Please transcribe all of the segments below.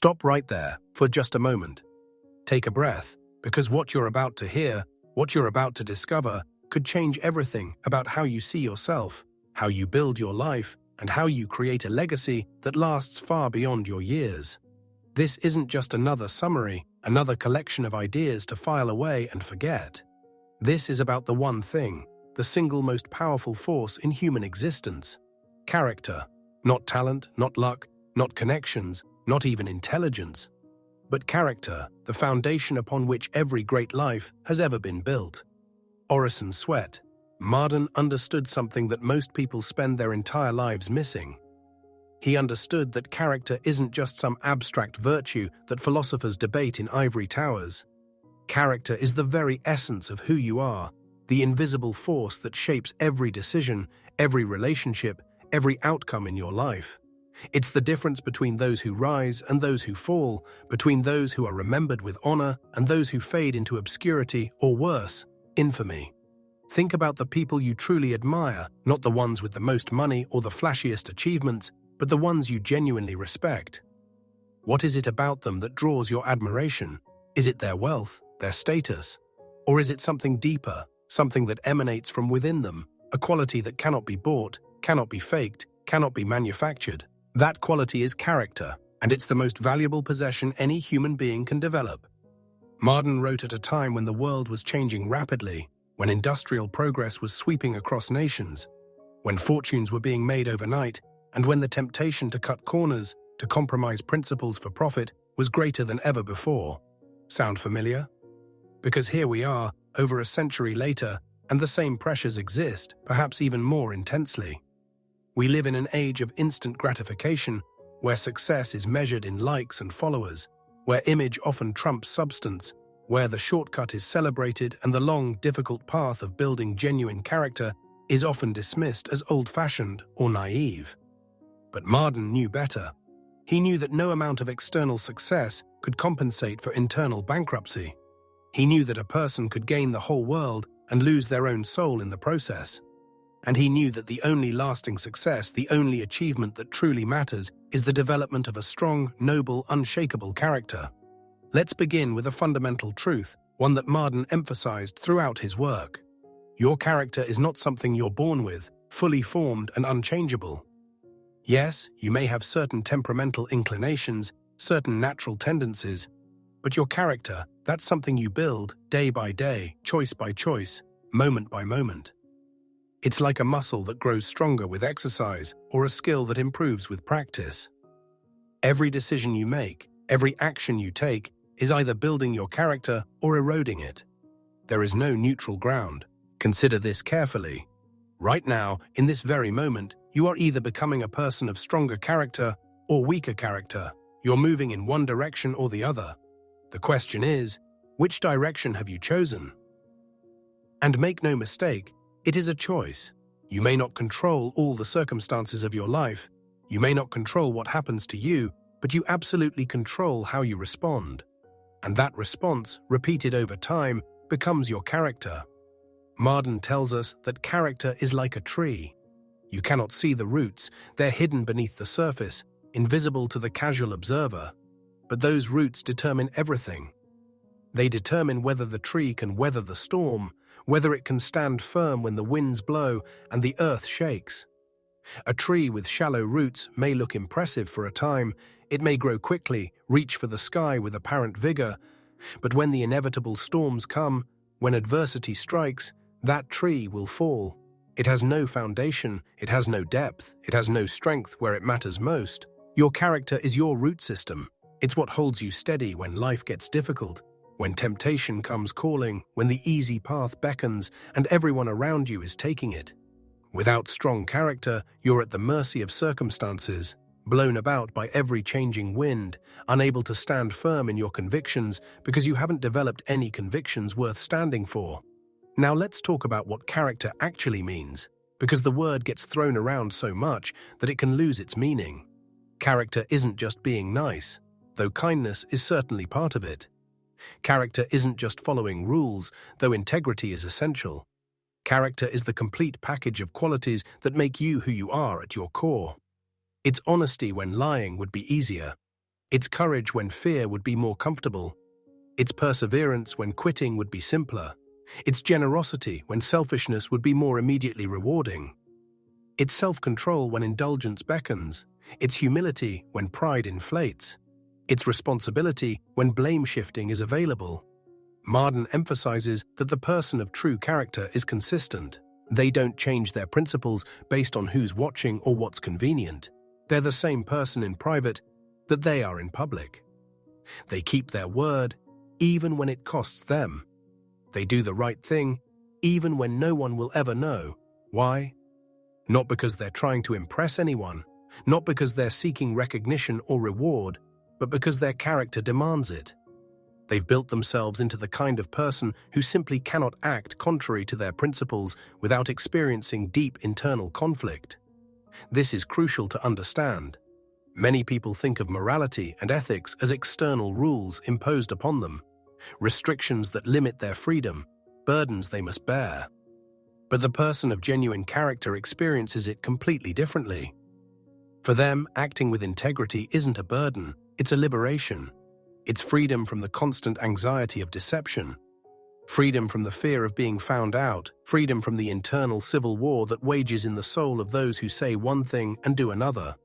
Stop right there for just a moment. Take a breath, because what you're about to hear, what you're about to discover, could change everything about how you see yourself, how you build your life, and how you create a legacy that lasts far beyond your years. This isn't just another summary, another collection of ideas to file away and forget. This is about the one thing, the single most powerful force in human existence: character. Not talent, not luck, not connections, not even intelligence. But character, the foundation upon which every great life has ever been built. Orison Swett Marden understood something that most people spend their entire lives missing. He understood that character isn't just some abstract virtue that philosophers debate in ivory towers. Character is the very essence of who you are, the invisible force that shapes every decision, every relationship, every outcome in your life. It's the difference between those who rise and those who fall, between those who are remembered with honor and those who fade into obscurity or worse, infamy. Think about the people you truly admire, not the ones with the most money or the flashiest achievements, but the ones you genuinely respect. What is it about them that draws your admiration? Is it their wealth, their status? Or is it something deeper, something that emanates from within them, a quality that cannot be bought, cannot be faked, cannot be manufactured? That quality is character, and it's the most valuable possession any human being can develop. Marden wrote at a time when the world was changing rapidly, when industrial progress was sweeping across nations, when fortunes were being made overnight, and when the temptation to cut corners, to compromise principles for profit, was greater than ever before. Sound familiar? Because here we are, over a century later, and the same pressures exist, perhaps even more intensely. We live in an age of instant gratification, where success is measured in likes and followers, where image often trumps substance, where the shortcut is celebrated and the long, difficult path of building genuine character is often dismissed as old-fashioned or naive. But Marden knew better. He knew that no amount of external success could compensate for internal bankruptcy. He knew that a person could gain the whole world and lose their own soul in the process. And he knew that the only lasting success, the only achievement that truly matters, is the development of a strong, noble, unshakable character. Let's begin with a fundamental truth, one that Marden emphasized throughout his work. Your character is not something you're born with, fully formed and unchangeable. Yes, you may have certain temperamental inclinations, certain natural tendencies, but your character, that's something you build day by day, choice by choice, moment by moment. It's like a muscle that grows stronger with exercise or a skill that improves with practice. Every decision you make, every action you take, is either building your character or eroding it. There is no neutral ground. Consider this carefully. Right now, in this very moment, you are either becoming a person of stronger character or weaker character. You're moving in one direction or the other. The question is, which direction have you chosen? And make no mistake, it is a choice. You may not control all the circumstances of your life. You may not control what happens to you, but you absolutely control how you respond. And that response, repeated over time, becomes your character. Marden tells us that character is like a tree. You cannot see the roots, they're hidden beneath the surface, invisible to the casual observer. But those roots determine everything. They determine whether the tree can weather the storm, whether it can stand firm when the winds blow and the earth shakes. A tree with shallow roots may look impressive for a time, it may grow quickly, reach for the sky with apparent vigor, but when the inevitable storms come, when adversity strikes, that tree will fall. It has no foundation, it has no depth, it has no strength where it matters most. Your character is your root system. It's what holds you steady when life gets difficult, when temptation comes calling, when the easy path beckons and everyone around you is taking it. Without strong character, you're at the mercy of circumstances, blown about by every changing wind, unable to stand firm in your convictions because you haven't developed any convictions worth standing for. Now let's talk about what character actually means, because the word gets thrown around so much that it can lose its meaning. Character isn't just being nice, though kindness is certainly part of it. Character isn't just following rules, though integrity is essential. Character is the complete package of qualities that make you who you are at your core. It's honesty when lying would be easier. It's courage when fear would be more comfortable. It's perseverance when quitting would be simpler. It's generosity when selfishness would be more immediately rewarding. It's self-control when indulgence beckons. It's humility when pride inflates. It's responsibility when blame shifting is available. Marden emphasizes that the person of true character is consistent. They don't change their principles based on who's watching or what's convenient. They're the same person in private that they are in public. They keep their word, even when it costs them. They do the right thing, even when no one will ever know. Why? Not because they're trying to impress anyone, not because they're seeking recognition or reward, but because their character demands it. They've built themselves into the kind of person who simply cannot act contrary to their principles without experiencing deep internal conflict. This is crucial to understand. Many people think of morality and ethics as external rules imposed upon them, restrictions that limit their freedom, burdens they must bear. But the person of genuine character experiences it completely differently. For them, acting with integrity isn't a burden, it's a liberation. It's freedom from the constant anxiety of deception, freedom from the fear of being found out, freedom from the internal civil war that wages in the soul of those who say one thing and do another.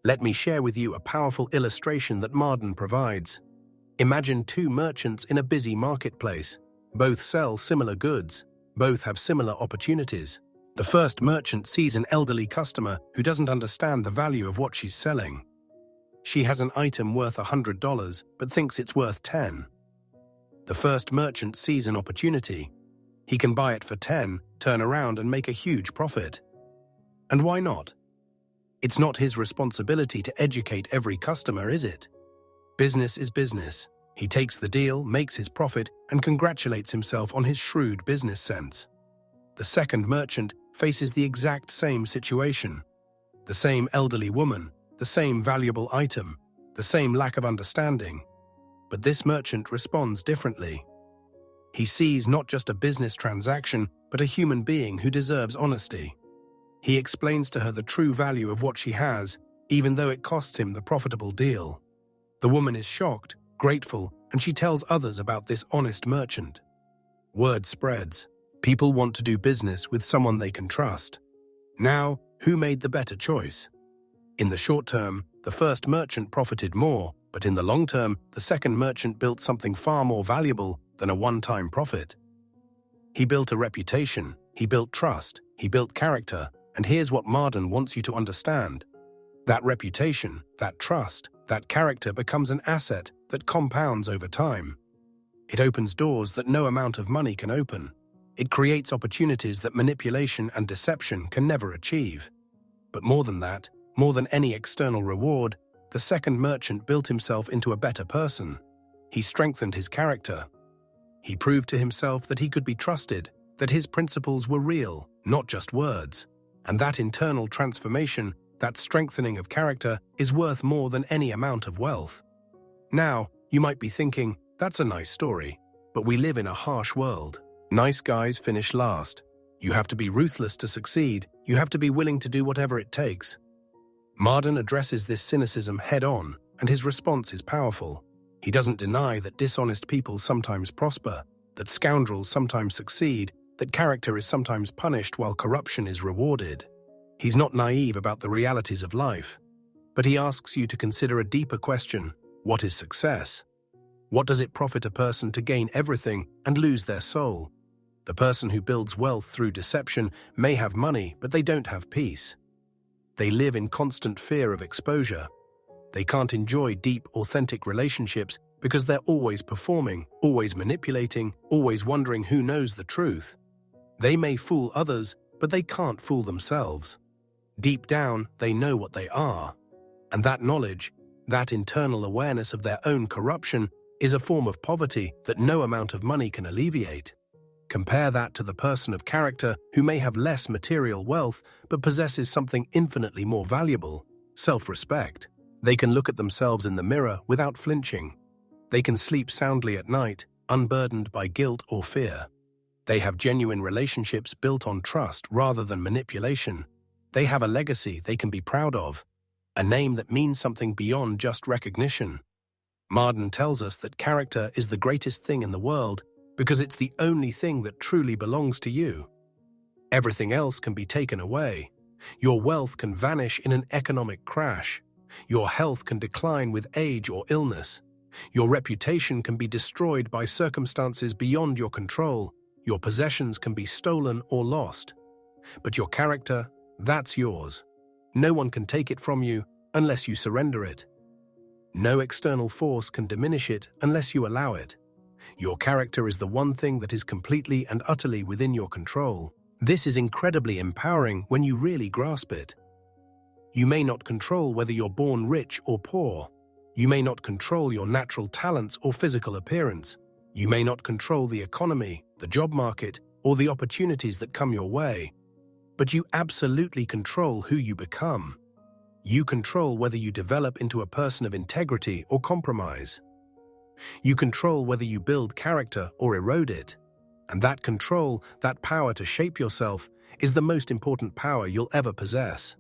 Let me share with you a powerful illustration that Marden provides. Imagine two merchants in a busy marketplace. Both sell similar goods. Both have similar opportunities. The first merchant sees an elderly customer who doesn't understand the value of what she's selling. She has an item worth $100 but thinks it's worth $10. The first merchant sees an opportunity. He can buy it for $10, turn around and make a huge profit. And why not? It's not his responsibility to educate every customer, is it? Business is business. He takes the deal, makes his profit, and congratulates himself on his shrewd business sense. The second merchant faces the exact same situation. The same elderly woman, the same valuable item, the same lack of understanding. But this merchant responds differently. He sees not just a business transaction, but a human being who deserves honesty. He explains to her the true value of what she has, even though it costs him the profitable deal. The woman is shocked, grateful, and she tells others about this honest merchant. Word spreads. People want to do business with someone they can trust. Now, who made the better choice? In the short term, the first merchant profited more, but in the long term, the second merchant built something far more valuable than a one-time profit. He built a reputation, he built trust, he built character, and here's what Marden wants you to understand. That reputation, that trust, that character becomes an asset that compounds over time. It opens doors that no amount of money can open. It creates opportunities that manipulation and deception can never achieve. But more than that, more than any external reward, the second merchant built himself into a better person. He strengthened his character. He proved to himself that he could be trusted, that his principles were real, not just words. And that internal transformation, that strengthening of character, is worth more than any amount of wealth. Now, you might be thinking, that's a nice story, but we live in a harsh world. Nice guys finish last. You have to be ruthless to succeed. You have to be willing to do whatever it takes. Marden addresses this cynicism head-on, and his response is powerful. He doesn't deny that dishonest people sometimes prosper, that scoundrels sometimes succeed, that character is sometimes punished while corruption is rewarded. He's not naive about the realities of life, but he asks you to consider a deeper question. What is success? What does it profit a person to gain everything and lose their soul? The person who builds wealth through deception may have money, but they don't have peace. They live in constant fear of exposure. They can't enjoy deep, authentic relationships because they're always performing, always manipulating, always wondering who knows the truth. They may fool others, but they can't fool themselves. Deep down, they know what they are. And that knowledge, that internal awareness of their own corruption, is a form of poverty that no amount of money can alleviate. Compare that to the person of character who may have less material wealth but possesses something infinitely more valuable: self-respect. They can look at themselves in the mirror without flinching. They can sleep soundly at night, unburdened by guilt or fear. They have genuine relationships built on trust rather than manipulation. They have a legacy they can be proud of, a name that means something beyond just recognition. Marden tells us that character is the greatest thing in the world because it's the only thing that truly belongs to you. Everything else can be taken away. Your wealth can vanish in an economic crash. Your health can decline with age or illness. Your reputation can be destroyed by circumstances beyond your control. Your possessions can be stolen or lost. But your character, that's yours. No one can take it from you unless you surrender it. No external force can diminish it unless you allow it. Your character is the one thing that is completely and utterly within your control. This is incredibly empowering when you really grasp it. You may not control whether you're born rich or poor. You may not control your natural talents or physical appearance. You may not control the economy, the job market, or the opportunities that come your way. But you absolutely control who you become. You control whether you develop into a person of integrity or compromise. You control whether you build character or erode it. And that control, that power to shape yourself, is the most important power you'll ever possess.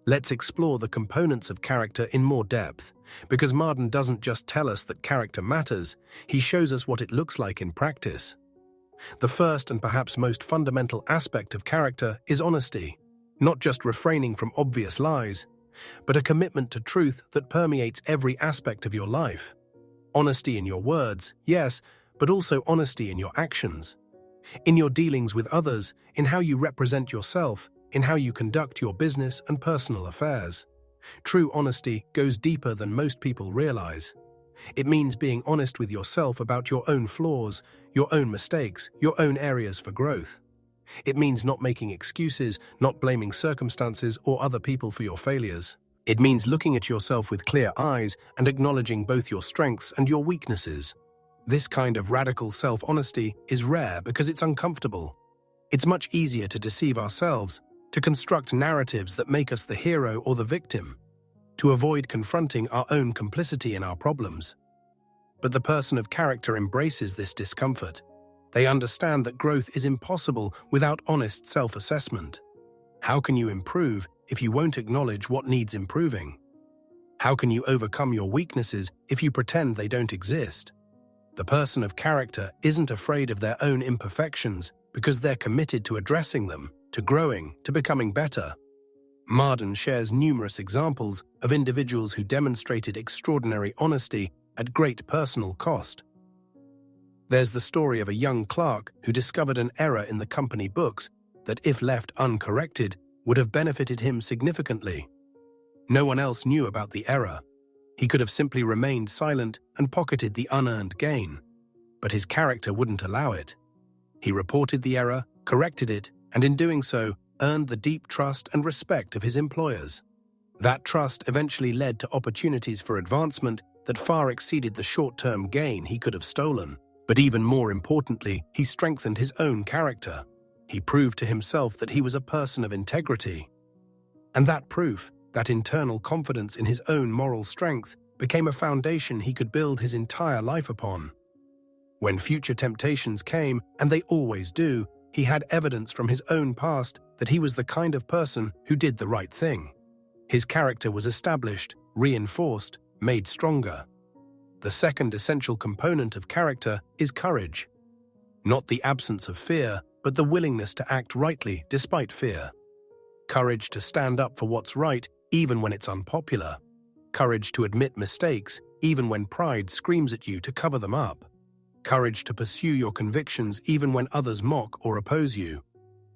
Let's explore the components of character in more depth, because Marden doesn't just tell us that character matters, he shows us what it looks like in practice. The first and perhaps most fundamental aspect of character is honesty, not just refraining from obvious lies, but a commitment to truth that permeates every aspect of your life. Honesty in your words, yes, but also honesty in your actions. In your dealings with others, in how you represent yourself, in how you conduct your business and personal affairs. True honesty goes deeper than most people realize. It means being honest with yourself about your own flaws, your own mistakes, your own areas for growth. It means not making excuses, not blaming circumstances or other people for your failures. It means looking at yourself with clear eyes and acknowledging both your strengths and your weaknesses. This kind of radical self-honesty is rare because it's uncomfortable. It's much easier to deceive ourselves, to construct narratives that make us the hero or the victim, to avoid confronting our own complicity in our problems. But the person of character embraces this discomfort. They understand that growth is impossible without honest self-assessment. How can you improve if you won't acknowledge what needs improving? How can you overcome your weaknesses if you pretend they don't exist? The person of character isn't afraid of their own imperfections because they're committed to addressing them, to growing, to becoming better. Marden shares numerous examples of individuals who demonstrated extraordinary honesty at great personal cost. There's the story of a young clerk who discovered an error in the company books that, if left uncorrected, would have benefited him significantly. No one else knew about the error. He could have simply remained silent and pocketed the unearned gain. But his character wouldn't allow it. He reported the error, corrected it, and in doing so, earned the deep trust and respect of his employers. That trust eventually led to opportunities for advancement that far exceeded the short-term gain he could have stolen. But even more importantly, he strengthened his own character. He proved to himself that he was a person of integrity. And that proof, that internal confidence in his own moral strength, became a foundation he could build his entire life upon. When future temptations came, and they always do, he had evidence from his own past that he was the kind of person who did the right thing. His character was established, reinforced, made stronger. The second essential component of character is courage. Not the absence of fear, but the willingness to act rightly despite fear. Courage to stand up for what's right, even when it's unpopular. Courage to admit mistakes, even when pride screams at you to cover them up. Courage to pursue your convictions even when others mock or oppose you.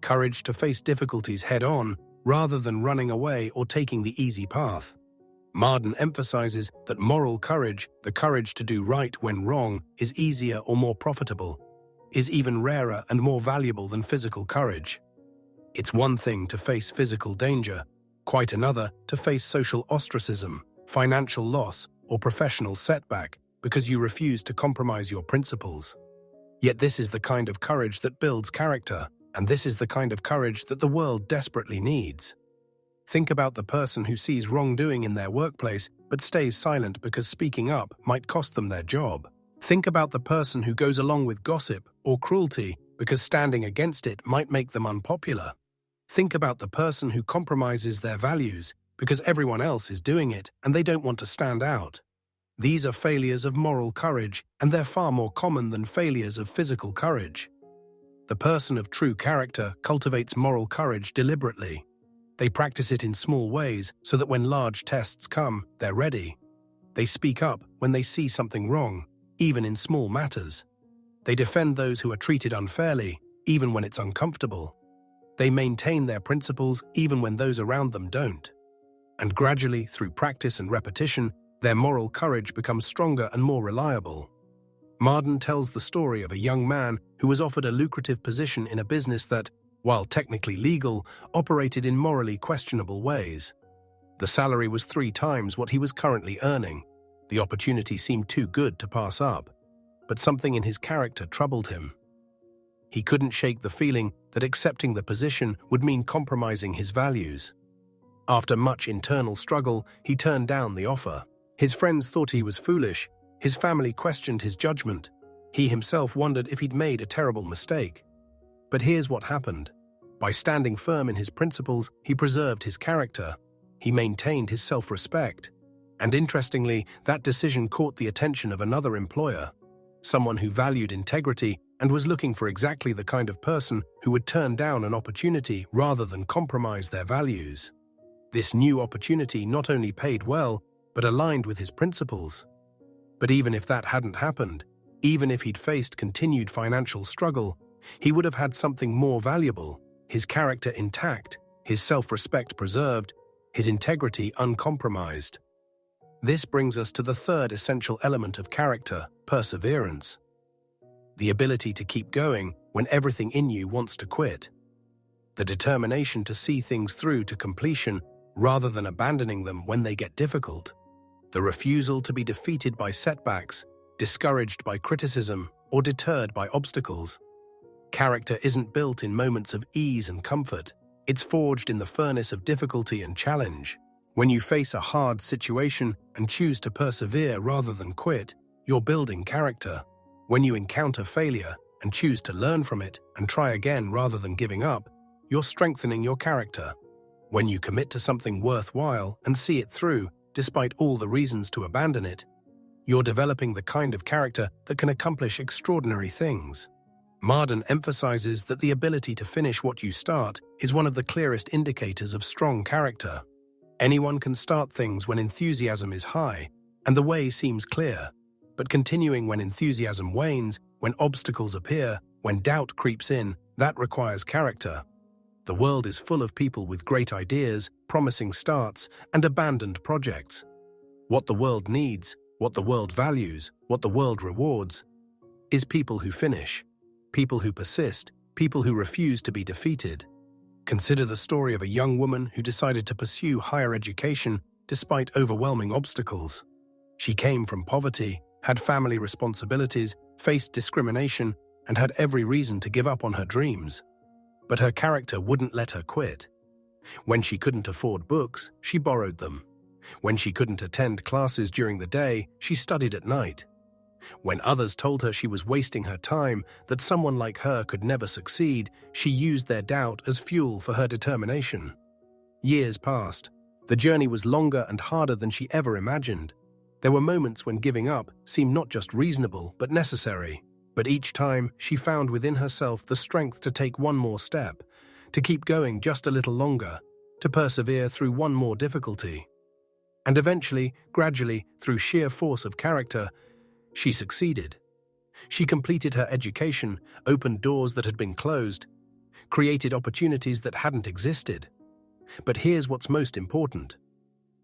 Courage to face difficulties head-on, rather than running away or taking the easy path. Marden emphasizes that moral courage, the courage to do right when wrong, is easier or more profitable, is even rarer and more valuable than physical courage. It's one thing to face physical danger, quite another to face social ostracism, financial loss, or professional setback because you refuse to compromise your principles. Yet this is the kind of courage that builds character, and this is the kind of courage that the world desperately needs. Think about the person who sees wrongdoing in their workplace but stays silent because speaking up might cost them their job. Think about the person who goes along with gossip or cruelty because standing against it might make them unpopular. Think about the person who compromises their values because everyone else is doing it and they don't want to stand out. These are failures of moral courage, and they're far more common than failures of physical courage. The person of true character cultivates moral courage deliberately. They practice it in small ways so that when large tests come, they're ready. They speak up when they see something wrong, even in small matters. They defend those who are treated unfairly, even when it's uncomfortable. They maintain their principles even when those around them don't. And gradually, through practice and repetition, their moral courage becomes stronger and more reliable. Marden tells the story of a young man who was offered a lucrative position in a business that, while technically legal, operated in morally questionable ways. The salary was 3 times what he was currently earning. The opportunity seemed too good to pass up, but something in his character troubled him. He couldn't shake the feeling that accepting the position would mean compromising his values. After much internal struggle, he turned down the offer. His friends thought he was foolish. His family questioned his judgment. He himself wondered if he'd made a terrible mistake. But here's what happened. By standing firm in his principles, he preserved his character. He maintained his self-respect. And interestingly, that decision caught the attention of another employer, someone who valued integrity and was looking for exactly the kind of person who would turn down an opportunity rather than compromise their values. This new opportunity not only paid well, but aligned with his principles. But even if that hadn't happened, even if he'd faced continued financial struggle, he would have had something more valuable: his character intact, his self-respect preserved, his integrity uncompromised. This brings us to the third essential element of character: perseverance. The ability to keep going when everything in you wants to quit. The determination to see things through to completion rather than abandoning them when they get difficult. The refusal to be defeated by setbacks, discouraged by criticism, or deterred by obstacles. Character isn't built in moments of ease and comfort. It's forged in the furnace of difficulty and challenge. When you face a hard situation and choose to persevere rather than quit, you're building character. When you encounter failure and choose to learn from it and try again rather than giving up, you're strengthening your character. When you commit to something worthwhile and see it through, despite all the reasons to abandon it, you're developing the kind of character that can accomplish extraordinary things. Marden emphasizes that the ability to finish what you start is one of the clearest indicators of strong character. Anyone can start things when enthusiasm is high and the way seems clear, but continuing when enthusiasm wanes, when obstacles appear, when doubt creeps in, that requires character. The world is full of people with great ideas, promising starts, and abandoned projects. What the world needs, what the world values, what the world rewards, is people who finish, people who persist, people who refuse to be defeated. Consider the story of a young woman who decided to pursue higher education despite overwhelming obstacles. She came from poverty, had family responsibilities, faced discrimination, and had every reason to give up on her dreams. But her character wouldn't let her quit. When she couldn't afford books, she borrowed them. When she couldn't attend classes during the day, she studied at night. When others told her she was wasting her time, that someone like her could never succeed, she used their doubt as fuel for her determination. Years passed. The journey was longer and harder than she ever imagined. There were moments when giving up seemed not just reasonable, but necessary. But each time, she found within herself the strength to take one more step, to keep going just a little longer, to persevere through one more difficulty. And eventually, gradually, through sheer force of character, she succeeded. She completed her education, opened doors that had been closed, created opportunities that hadn't existed. But here's what's most important.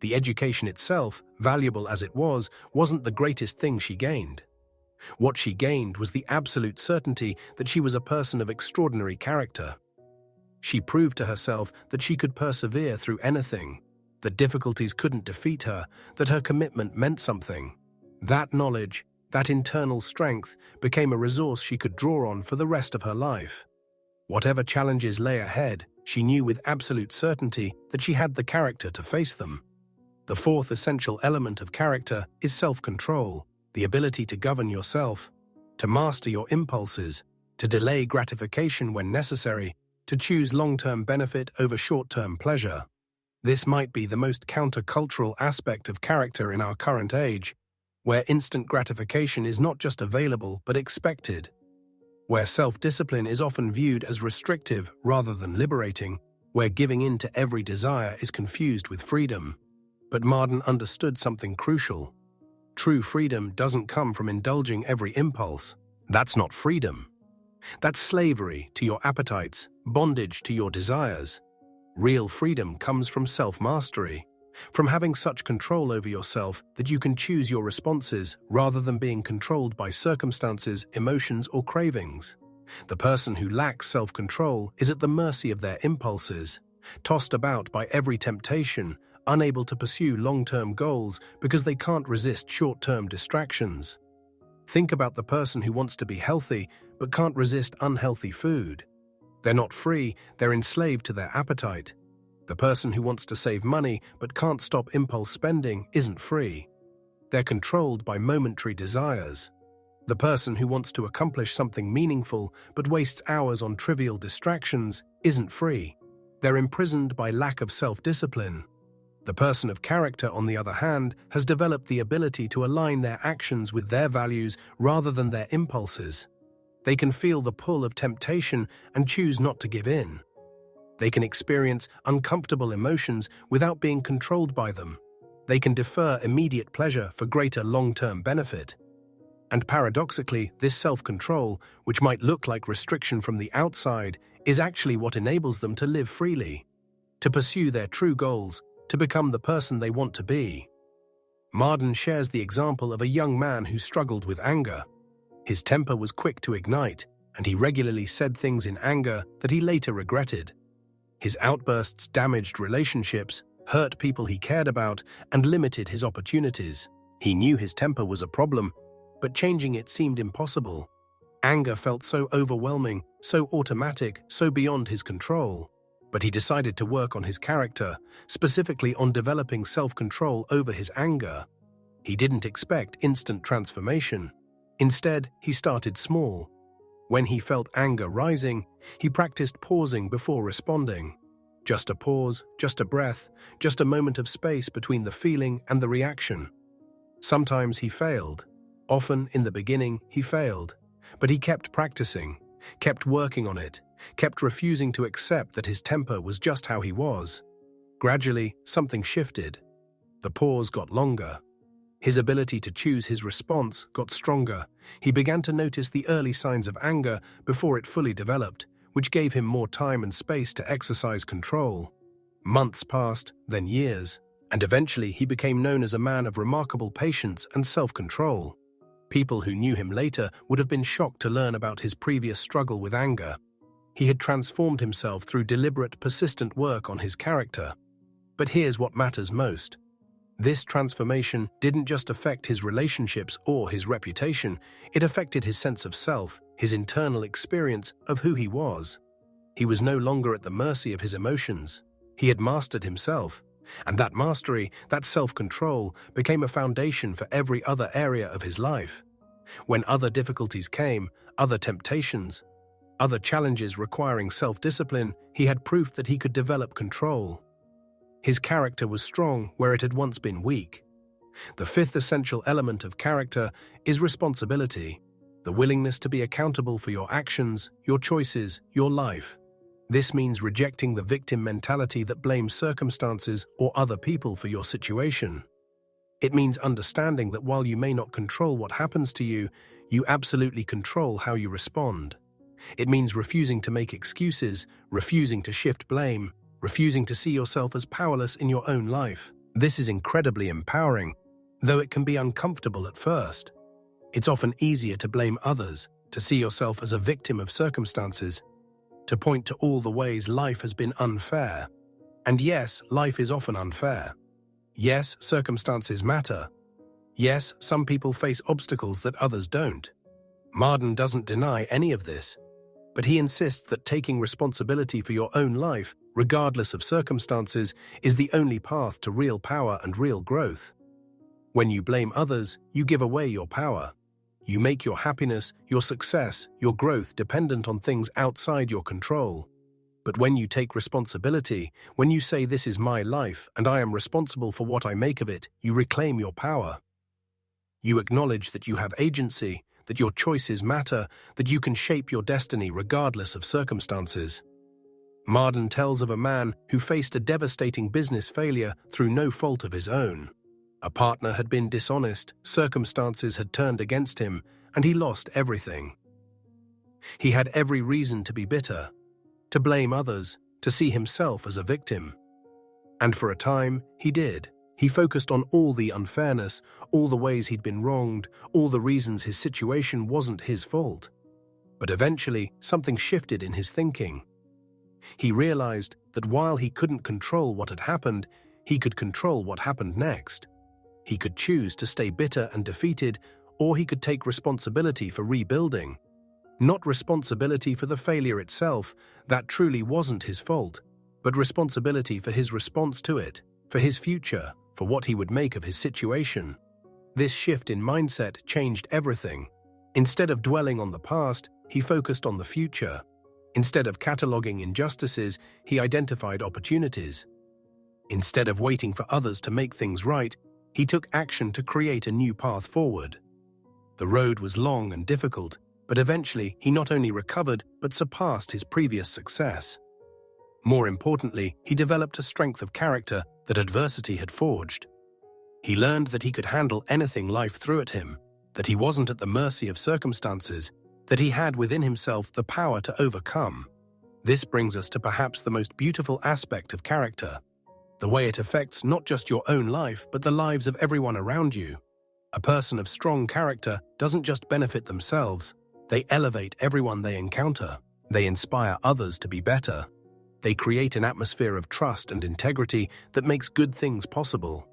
The education itself, valuable as it was, wasn't the greatest thing she gained. What she gained was the absolute certainty that she was a person of extraordinary character. She proved to herself that she could persevere through anything, that difficulties couldn't defeat her, that her commitment meant something. That knowledge, that internal strength, became a resource she could draw on for the rest of her life. Whatever challenges lay ahead, she knew with absolute certainty that she had the character to face them. The fourth essential element of character is self-control, the ability to govern yourself, to master your impulses, to delay gratification when necessary, to choose long-term benefit over short-term pleasure. This might be the most countercultural aspect of character in our current age, where instant gratification is not just available but expected, where self-discipline is often viewed as restrictive rather than liberating, where giving in to every desire is confused with freedom. But Marden understood something crucial. True freedom doesn't come from indulging every impulse. That's not freedom. That's slavery to your appetites, bondage to your desires. Real freedom comes from self-mastery, from having such control over yourself that you can choose your responses rather than being controlled by circumstances, emotions, or cravings. The person who lacks self-control is at the mercy of their impulses, tossed about by every temptation, unable to pursue long-term goals because they can't resist short-term distractions. Think about the person who wants to be healthy but can't resist unhealthy food. They're not free, they're enslaved to their appetite. The person who wants to save money but can't stop impulse spending isn't free. They're controlled by momentary desires. The person who wants to accomplish something meaningful but wastes hours on trivial distractions isn't free. They're imprisoned by lack of self-discipline. The person of character, on the other hand, has developed the ability to align their actions with their values rather than their impulses. They can feel the pull of temptation and choose not to give in. They can experience uncomfortable emotions without being controlled by them. They can defer immediate pleasure for greater long-term benefit. And paradoxically, this self-control, which might look like restriction from the outside, is actually what enables them to live freely, to pursue their true goals, to become the person they want to be. Marden shares the example of a young man who struggled with anger. His temper was quick to ignite, and he regularly said things in anger that he later regretted. His outbursts damaged relationships, hurt people he cared about, and limited his opportunities. He knew his temper was a problem, but changing it seemed impossible. Anger felt so overwhelming, so automatic, so beyond his control. But he decided to work on his character, specifically on developing self-control over his anger. He didn't expect instant transformation. Instead, he started small. When he felt anger rising, he practiced pausing before responding. Just a pause, just a breath, just a moment of space between the feeling and the reaction. Sometimes he failed. Often, in the beginning, he failed. But he kept practicing, kept working on it, kept refusing to accept that his temper was just how he was. Gradually, something shifted. The pause got longer. His ability to choose his response got stronger. He began to notice the early signs of anger before it fully developed, which gave him more time and space to exercise control. Months passed, then years, and eventually he became known as a man of remarkable patience and self-control. People who knew him later would have been shocked to learn about his previous struggle with anger. He had transformed himself through deliberate, persistent work on his character. But here's what matters most. This transformation didn't just affect his relationships or his reputation, it affected his sense of self, his internal experience of who he was. He was no longer at the mercy of his emotions. He had mastered himself, and that mastery, that self-control, became a foundation for every other area of his life. When other difficulties came, other temptations, other challenges requiring self-discipline, he had proof that he could develop control. His character was strong where it had once been weak. The fifth essential element of character is responsibility, the willingness to be accountable for your actions, your choices, your life. This means rejecting the victim mentality that blames circumstances or other people for your situation. It means understanding that while you may not control what happens to you, you absolutely control how you respond. It means refusing to make excuses, refusing to shift blame, refusing to see yourself as powerless in your own life. This is incredibly empowering, though it can be uncomfortable at first. It's often easier to blame others, to see yourself as a victim of circumstances, to point to all the ways life has been unfair. And yes, life is often unfair. Yes, circumstances matter. Yes, some people face obstacles that others don't. Marden doesn't deny any of this, but he insists that taking responsibility for your own life, regardless of circumstances, is the only path to real power and real growth. When you blame others, you give away your power. You make your happiness, your success, your growth dependent on things outside your control. But when you take responsibility, when you say this is my life and I am responsible for what I make of it, you reclaim your power. You acknowledge that you have agency, that your choices matter, that you can shape your destiny regardless of circumstances. Marden tells of a man who faced a devastating business failure through no fault of his own. A partner had been dishonest, circumstances had turned against him, and he lost everything. He had every reason to be bitter, to blame others, to see himself as a victim. And for a time, he did. He focused on all the unfairness, all the ways he'd been wronged, all the reasons his situation wasn't his fault. But eventually, something shifted in his thinking. He realized that while he couldn't control what had happened, he could control what happened next. He could choose to stay bitter and defeated, or he could take responsibility for rebuilding. Not responsibility for the failure itself, that truly wasn't his fault, but responsibility for his response to it, for his future, for what he would make of his situation. This shift in mindset changed everything. Instead of dwelling on the past, he focused on the future. Instead of cataloging injustices, he identified opportunities. Instead of waiting for others to make things right, he took action to create a new path forward. The road was long and difficult, but eventually he not only recovered but surpassed his previous success. More importantly, he developed a strength of character that adversity had forged. He learned that he could handle anything life threw at him, that he wasn't at the mercy of circumstances, that he had within himself the power to overcome. This brings us to perhaps the most beautiful aspect of character, the way it affects not just your own life but the lives of everyone around you. A person of strong character doesn't just benefit themselves, they elevate everyone they encounter. They inspire others to be better. They create an atmosphere of trust and integrity that makes good things possible.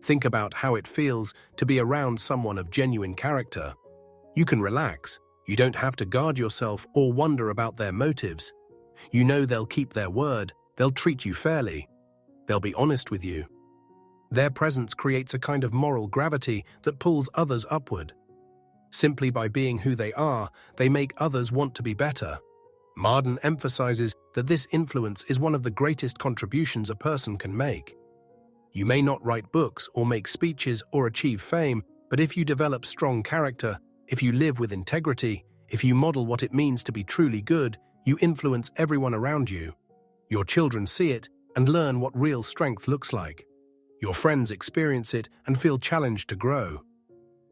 Think about how it feels to be around someone of genuine character. You can relax. You don't have to guard yourself or wonder about their motives. You know they'll keep their word, they'll treat you fairly, they'll be honest with you. Their presence creates a kind of moral gravity that pulls others upward. Simply by being who they are, they make others want to be better. Marden emphasizes that this influence is one of the greatest contributions a person can make. You may not write books or make speeches or achieve fame, but if you develop strong character, if you live with integrity, if you model what it means to be truly good, you influence everyone around you. Your children see it and learn what real strength looks like. Your friends experience it and feel challenged to grow.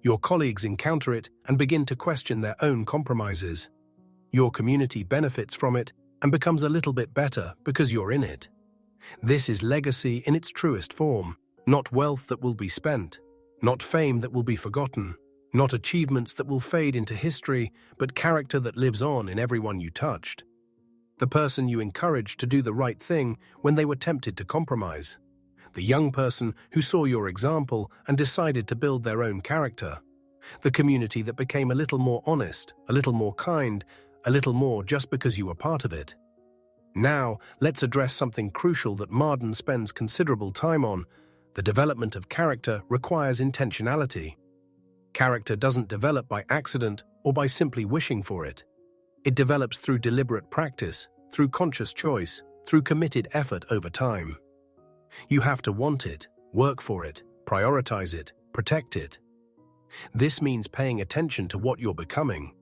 Your colleagues encounter it and begin to question their own compromises. Your community benefits from it and becomes a little bit better because you're in it. This is legacy in its truest form, not wealth that will be spent, not fame that will be forgotten, not achievements that will fade into history, but character that lives on in everyone you touched. The person you encouraged to do the right thing when they were tempted to compromise. The young person who saw your example and decided to build their own character. The community that became a little more honest, a little more kind, a little more just because you were part of it. Now, let's address something crucial that Marden spends considerable time on. The development of character requires intentionality. Character doesn't develop by accident or by simply wishing for it. It develops through deliberate practice, through conscious choice, through committed effort over time. You have to want it, work for it, prioritize it, protect it. This means paying attention to what you're becoming.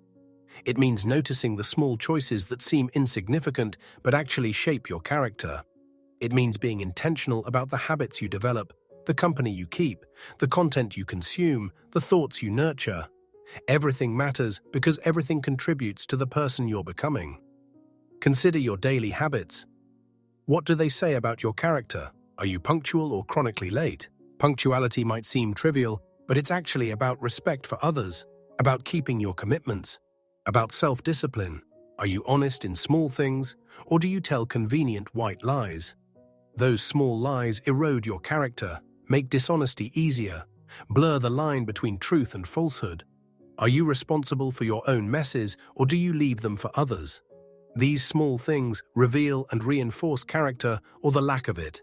It means noticing the small choices that seem insignificant but actually shape your character. It means being intentional about the habits you develop, the company you keep, the content you consume, the thoughts you nurture. Everything matters because everything contributes to the person you're becoming. Consider your daily habits. What do they say about your character? Are you punctual or chronically late? Punctuality might seem trivial, but it's actually about respect for others, about keeping your commitments, about self-discipline. Are you honest in small things, or do you tell convenient white lies? Those small lies erode your character, make dishonesty easier, blur the line between truth and falsehood. Are you responsible for your own messes, or do you leave them for others? These small things reveal and reinforce character or the lack of it.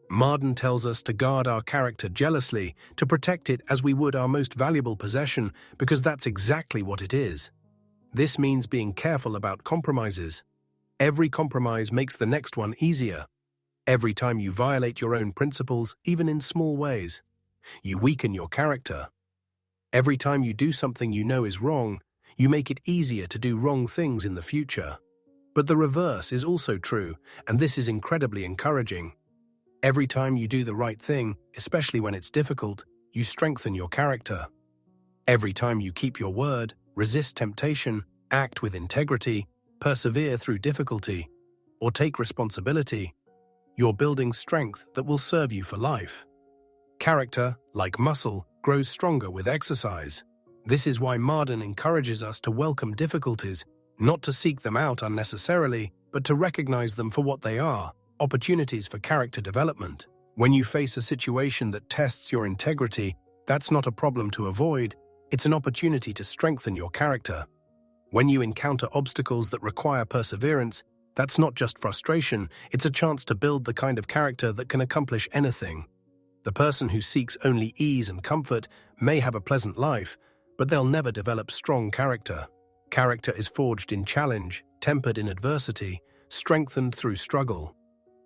Marden tells us to guard our character jealously, to protect it as we would our most valuable possession, because that's exactly what it is. This means being careful about compromises. Every compromise makes the next one easier. Every time you violate your own principles, even in small ways, you weaken your character. Every time you do something you know is wrong, you make it easier to do wrong things in the future. But the reverse is also true, and this is incredibly encouraging. Every time you do the right thing, especially when it's difficult, you strengthen your character. Every time you keep your word, resist temptation, act with integrity, persevere through difficulty, or take responsibility, you're building strength that will serve you for life. Character, like muscle, grows stronger with exercise. This is why Marden encourages us to welcome difficulties, not to seek them out unnecessarily, but to recognize them for what they are, opportunities for character development. When you face a situation that tests your integrity, that's not a problem to avoid, it's an opportunity to strengthen your character. When you encounter obstacles that require perseverance, that's not just frustration, it's a chance to build the kind of character that can accomplish anything. The person who seeks only ease and comfort may have a pleasant life, but they'll never develop strong character. Character is forged in challenge, tempered in adversity, strengthened through struggle.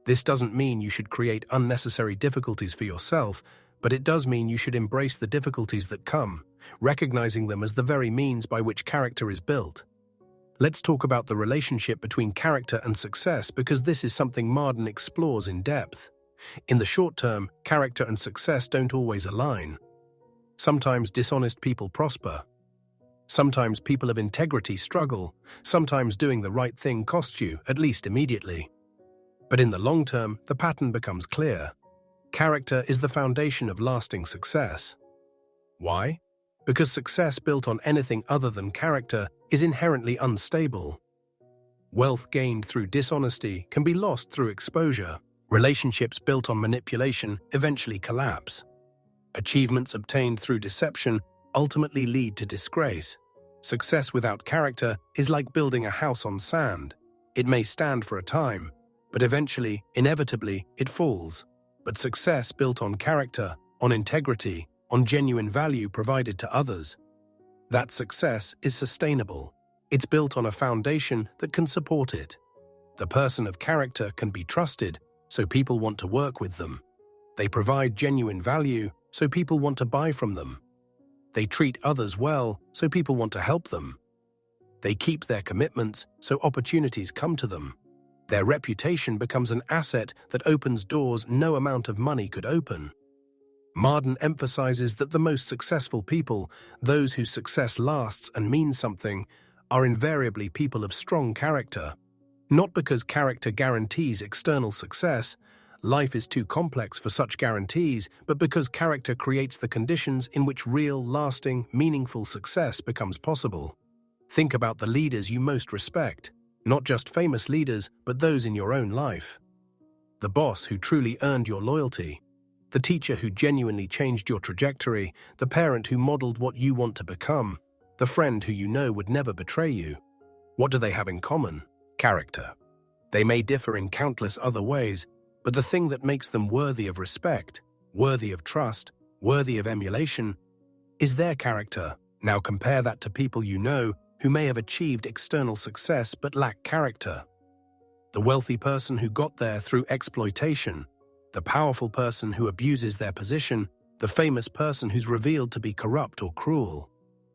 This doesn't mean you should create unnecessary difficulties for yourself, but it does mean you should embrace the difficulties that come, recognizing them as the very means by which character is built. Let's talk about the relationship between character and success, because this is something Marden explores in depth. In the short term, character and success don't always align. Sometimes dishonest people prosper. Sometimes people of integrity struggle. Sometimes doing the right thing costs you, at least immediately. But in the long term, the pattern becomes clear. Character is the foundation of lasting success. Why? Because success built on anything other than character is inherently unstable. Wealth gained through dishonesty can be lost through exposure. Relationships built on manipulation eventually collapse. Achievements obtained through deception ultimately lead to disgrace. Success without character is like building a house on sand. It may stand for a time, but eventually, inevitably, it falls. But success built on character, on integrity, on genuine value provided to others, that success is sustainable. It's built on a foundation that can support it. The person of character can be trusted, so people want to work with them. They provide genuine value, so people want to buy from them. They treat others well, so people want to help them. They keep their commitments, so opportunities come to them. Their reputation becomes an asset that opens doors no amount of money could open. Marden emphasizes that the most successful people, those whose success lasts and means something, are invariably people of strong character. Not because character guarantees external success, life is too complex for such guarantees, but because character creates the conditions in which real, lasting, meaningful success becomes possible. Think about the leaders you most respect, not just famous leaders, but those in your own life. The boss who truly earned your loyalty, the teacher who genuinely changed your trajectory, the parent who modeled what you want to become, the friend who you know would never betray you. What do they have in common? Character. They may differ in countless other ways, but the thing that makes them worthy of respect, worthy of trust, worthy of emulation, is their character. Now compare that to people you know who may have achieved external success but lack character. The wealthy person who got there through exploitation, the powerful person who abuses their position, the famous person who's revealed to be corrupt or cruel.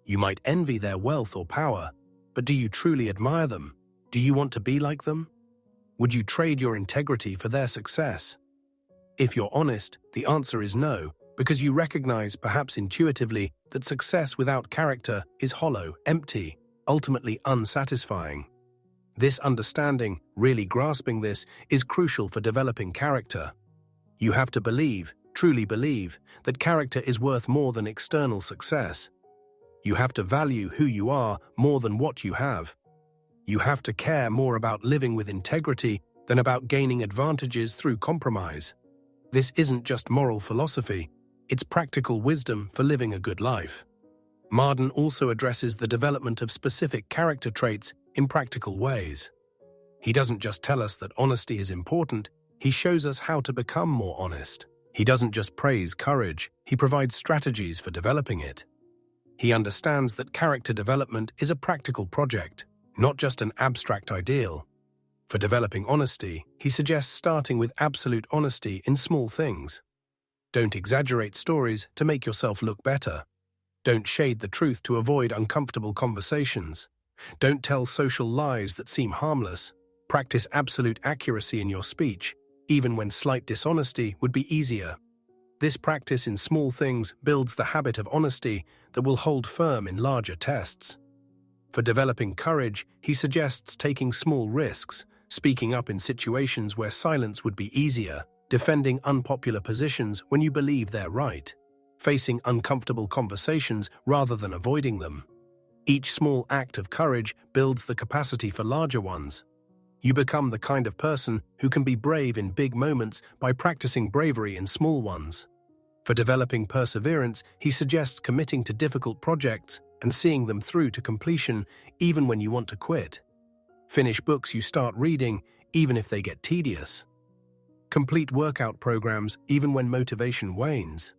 You might envy their wealth or power, but do you truly admire them? Do you want to be like them? Would you trade your integrity for their success? If you're honest, the answer is no, because you recognize, perhaps intuitively, that success without character is hollow, empty, ultimately unsatisfying. This understanding, really grasping this, is crucial for developing character. You have to believe, truly believe, that character is worth more than external success. You have to value who you are more than what you have. You have to care more about living with integrity than about gaining advantages through compromise. This isn't just moral philosophy, it's practical wisdom for living a good life. Marden also addresses the development of specific character traits in practical ways. He doesn't just tell us that honesty is important, he shows us how to become more honest. He doesn't just praise courage, he provides strategies for developing it. He understands that character development is a practical project, not just an abstract ideal. For developing honesty, he suggests starting with absolute honesty in small things. Don't exaggerate stories to make yourself look better. Don't shade the truth to avoid uncomfortable conversations. Don't tell social lies that seem harmless. Practice absolute accuracy in your speech, even when slight dishonesty would be easier. This practice in small things builds the habit of honesty that will hold firm in larger tests. For developing courage, he suggests taking small risks, speaking up in situations where silence would be easier, defending unpopular positions when you believe they're right, facing uncomfortable conversations rather than avoiding them. Each small act of courage builds the capacity for larger ones. You become the kind of person who can be brave in big moments by practicing bravery in small ones. For developing perseverance, he suggests committing to difficult projects and seeing them through to completion even when you want to quit. Finish books you start reading even if they get tedious. Complete workout programs even when motivation wanes.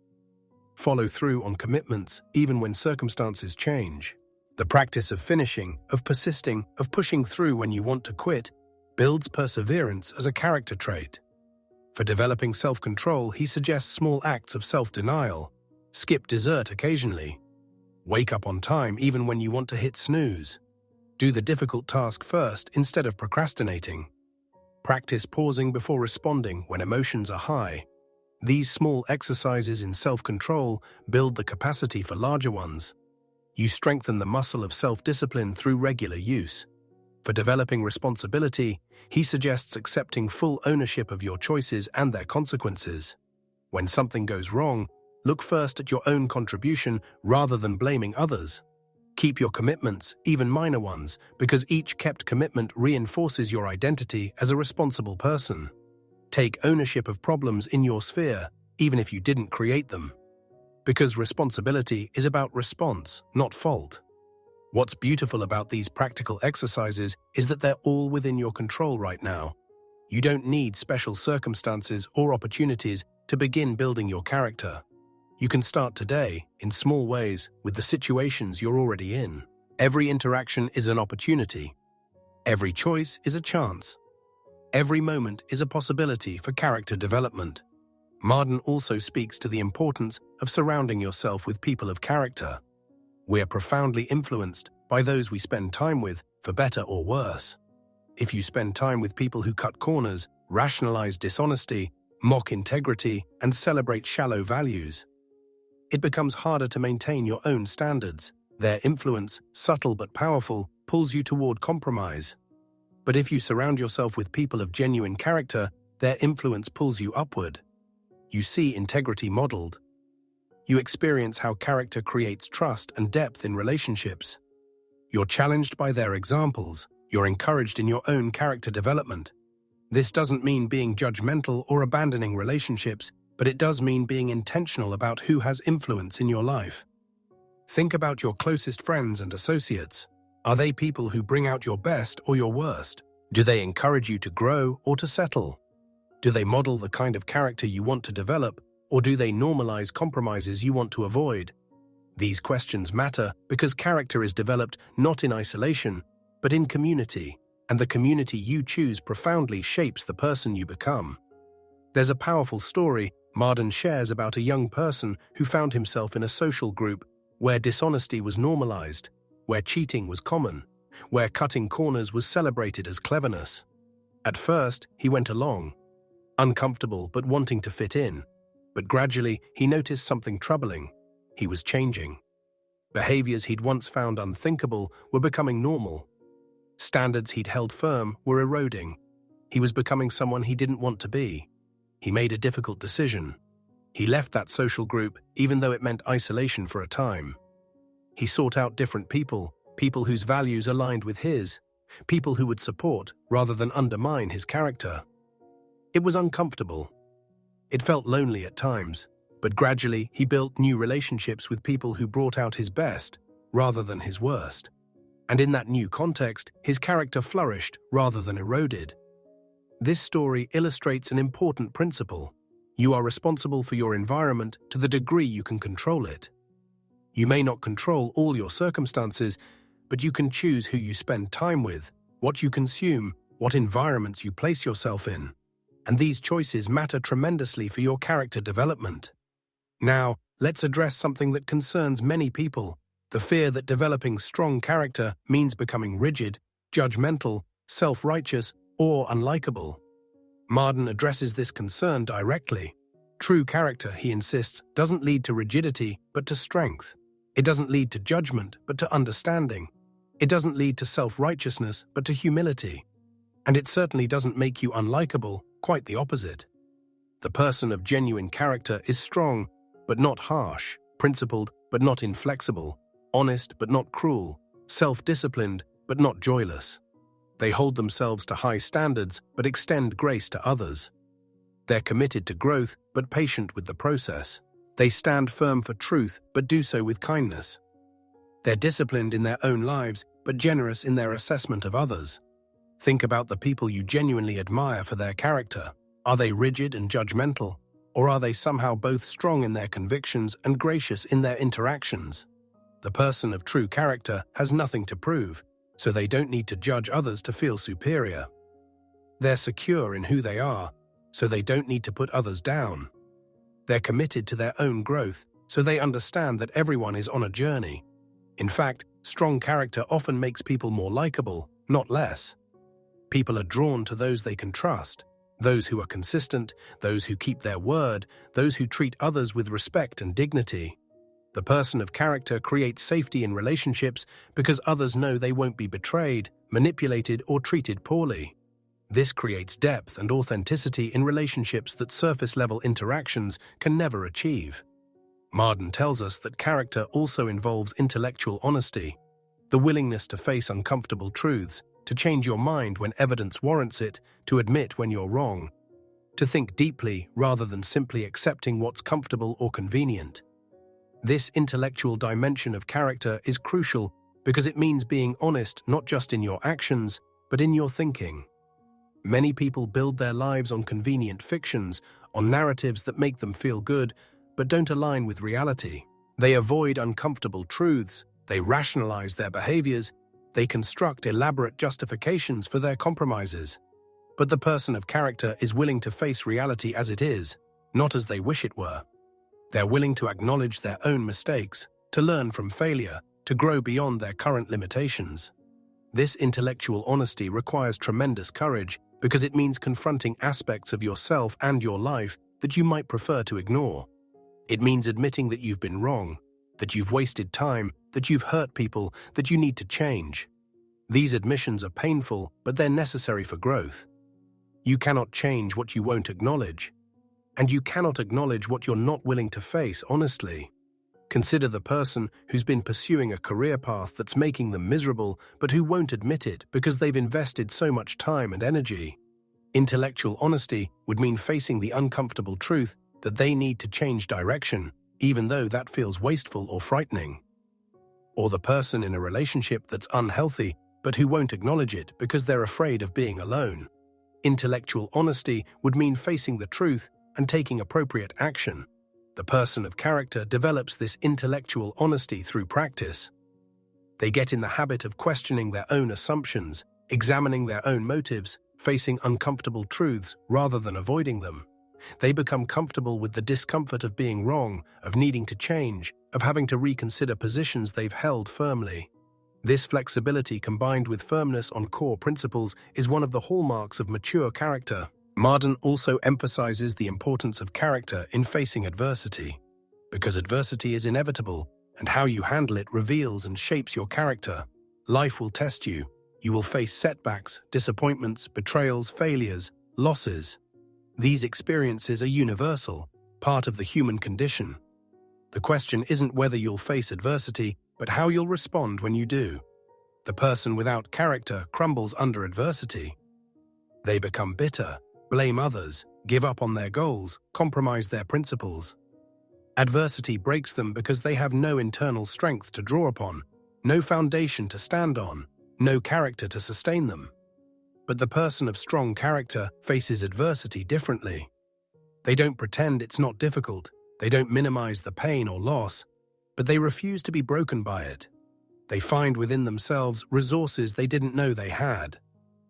Follow through on commitments even when circumstances change. The practice of finishing, of persisting, of pushing through when you want to quit builds perseverance as a character trait. For developing self-control, he suggests small acts of self-denial. Skip dessert occasionally. Wake up on time even when you want to hit snooze. Do the difficult task first instead of procrastinating. Practice pausing before responding when emotions are high. These small exercises in self-control build the capacity for larger ones. You strengthen the muscle of self-discipline through regular use. For developing responsibility, he suggests accepting full ownership of your choices and their consequences. When something goes wrong, look first at your own contribution rather than blaming others. Keep your commitments, even minor ones, because each kept commitment reinforces your identity as a responsible person. Take ownership of problems in your sphere, even if you didn't create them. Because responsibility is about response, not fault. What's beautiful about these practical exercises is that they're all within your control right now. You don't need special circumstances or opportunities to begin building your character. You can start today, in small ways, with the situations you're already in. Every interaction is an opportunity. Every choice is a chance. Every moment is a possibility for character development. Marden also speaks to the importance of surrounding yourself with people of character. We are profoundly influenced by those we spend time with, for better or worse. If you spend time with people who cut corners, rationalize dishonesty, mock integrity, and celebrate shallow values, it becomes harder to maintain your own standards. Their influence, subtle but powerful, pulls you toward compromise. But if you surround yourself with people of genuine character, their influence pulls you upward. You see integrity modeled. You experience how character creates trust and depth in relationships. You're challenged by their examples. You're encouraged in your own character development. This doesn't mean being judgmental or abandoning relationships, but it does mean being intentional about who has influence in your life. Think about your closest friends and associates. Are they people who bring out your best or your worst? Do they encourage you to grow or to settle? Do they model the kind of character you want to develop, or do they normalize compromises you want to avoid? These questions matter because character is developed not in isolation, but in community, and the community you choose profoundly shapes the person you become. There's a powerful story Marden shares about a young person who found himself in a social group where dishonesty was normalized, where cheating was common, where cutting corners was celebrated as cleverness. At first, he went along, uncomfortable but wanting to fit in. But gradually, he noticed something troubling. He was changing. Behaviors he'd once found unthinkable were becoming normal. Standards he'd held firm were eroding. He was becoming someone he didn't want to be. He made a difficult decision. He left that social group, even though it meant isolation for a time. He sought out different people, people whose values aligned with his, people who would support rather than undermine his character. It was uncomfortable. It felt lonely at times, but gradually he built new relationships with people who brought out his best rather than his worst. And in that new context, his character flourished rather than eroded. This story illustrates an important principle. You are responsible for your environment to the degree you can control it. You may not control all your circumstances, but you can choose who you spend time with, what you consume, what environments you place yourself in. And these choices matter tremendously for your character development. Now, let's address something that concerns many people: the fear that developing strong character means becoming rigid, judgmental, self-righteous, or unlikable. Marden addresses this concern directly. True character, he insists, doesn't lead to rigidity, but to strength. It doesn't lead to judgment, but to understanding. It doesn't lead to self-righteousness, but to humility. And it certainly doesn't make you unlikable, quite the opposite. The person of genuine character is strong, but not harsh, principled, but not inflexible, honest, but not cruel, self-disciplined, but not joyless. They hold themselves to high standards, but extend grace to others. They're committed to growth, but patient with the process. They stand firm for truth, but do so with kindness. They're disciplined in their own lives, but generous in their assessment of others. Think about the people you genuinely admire for their character. Are they rigid and judgmental, or are they somehow both strong in their convictions and gracious in their interactions? The person of true character has nothing to prove, so they don't need to judge others to feel superior. They're secure in who they are, so they don't need to put others down. They're committed to their own growth, so they understand that everyone is on a journey. In fact, strong character often makes people more likable, not less. People are drawn to those they can trust, those who are consistent, those who keep their word, those who treat others with respect and dignity. The person of character creates safety in relationships because others know they won't be betrayed, manipulated, or treated poorly. This creates depth and authenticity in relationships that surface-level interactions can never achieve. Marden tells us that character also involves intellectual honesty, the willingness to face uncomfortable truths, to change your mind when evidence warrants it, to admit when you're wrong, to think deeply rather than simply accepting what's comfortable or convenient. This intellectual dimension of character is crucial because it means being honest not just in your actions, but in your thinking. Many people build their lives on convenient fictions, on narratives that make them feel good, but don't align with reality. They avoid uncomfortable truths, they rationalize their behaviors, they construct elaborate justifications for their compromises. But the person of character is willing to face reality as it is, not as they wish it were. They're willing to acknowledge their own mistakes, to learn from failure, to grow beyond their current limitations. This intellectual honesty requires tremendous courage because it means confronting aspects of yourself and your life that you might prefer to ignore. It means admitting that you've been wrong, that you've wasted time, that you've hurt people, that you need to change. These admissions are painful, but they're necessary for growth. You cannot change what you won't acknowledge, and you cannot acknowledge what you're not willing to face honestly. Consider the person who's been pursuing a career path that's making them miserable, but who won't admit it because they've invested so much time and energy. Intellectual honesty would mean facing the uncomfortable truth that they need to change direction, even though that feels wasteful or frightening. Or the person in a relationship that's unhealthy, but who won't acknowledge it because they're afraid of being alone. Intellectual honesty would mean facing the truth and taking appropriate action. The person of character develops this intellectual honesty through practice. They get in the habit of questioning their own assumptions, examining their own motives, facing uncomfortable truths rather than avoiding them. They become comfortable with the discomfort of being wrong, of needing to change, of having to reconsider positions they've held firmly. This flexibility combined with firmness on core principles is one of the hallmarks of mature character. Marden also emphasizes the importance of character in facing adversity, because adversity is inevitable, and how you handle it reveals and shapes your character. Life will test you. You will face setbacks, disappointments, betrayals, failures, losses. These experiences are universal, part of the human condition. The question isn't whether you'll face adversity, but how you'll respond when you do. The person without character crumbles under adversity. They become bitter, blame others, give up on their goals, compromise their principles. Adversity breaks them because they have no internal strength to draw upon, no foundation to stand on, no character to sustain them. But the person of strong character faces adversity differently. They don't pretend it's not difficult, they don't minimize the pain or loss, but they refuse to be broken by it. They find within themselves resources they didn't know they had.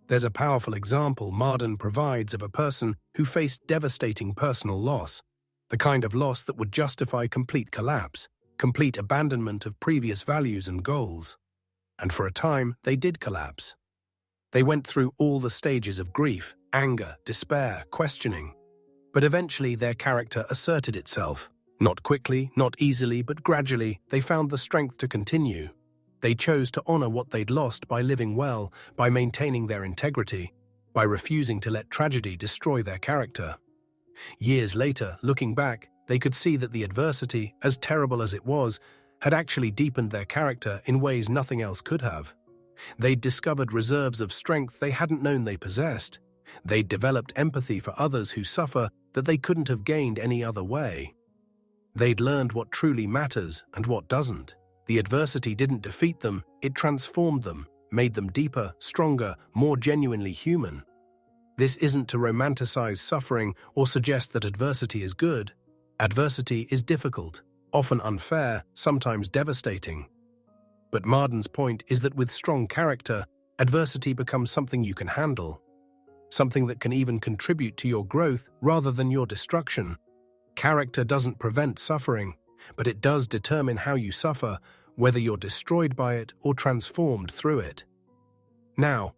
There's a powerful example Marden provides of a person who faced devastating personal loss. the kind of loss that would justify complete collapse, complete abandonment of previous values and goals. And for a time, they did collapse. They went through all the stages of grief, anger, despair, questioning. But eventually their character asserted itself. Not quickly, not easily, but gradually, they found the strength to continue. They chose to honor what they'd lost by living well, by maintaining their integrity, by refusing to let tragedy destroy their character. Years later, looking back, they could see that the adversity, as terrible as it was, had actually deepened their character in ways nothing else could have. They'd discovered reserves of strength they hadn't known they possessed. They'd developed empathy for others who suffer that they couldn't have gained any other way. They'd learned what truly matters and what doesn't. The adversity didn't defeat them, it transformed them, made them deeper, stronger, more genuinely human. This isn't to romanticize suffering or suggest that adversity is good. Adversity is difficult, often unfair, sometimes devastating. But Marden's point is that with strong character, adversity becomes something you can handle, something that can even contribute to your growth rather than your destruction. Character doesn't prevent suffering, but it does determine how you suffer, whether you're destroyed by it or transformed through it. Now,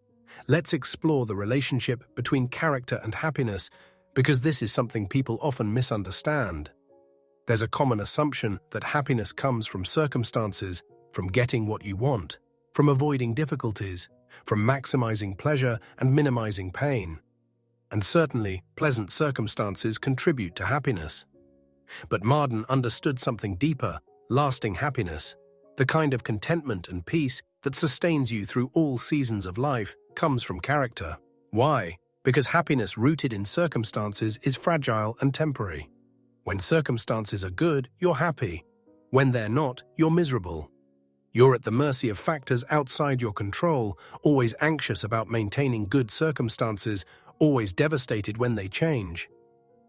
let's explore the relationship between character and happiness, because this is something people often misunderstand. There's a common assumption that happiness comes from circumstances, from getting what you want, from avoiding difficulties, from maximizing pleasure and minimizing pain. And certainly, pleasant circumstances contribute to happiness. But Marden understood something deeper, lasting happiness. The kind of contentment and peace that sustains you through all seasons of life comes from character. Why? Because happiness rooted in circumstances is fragile and temporary. When circumstances are good, you're happy. When they're not, you're miserable. You're at the mercy of factors outside your control, always anxious about maintaining good circumstances, always devastated when they change.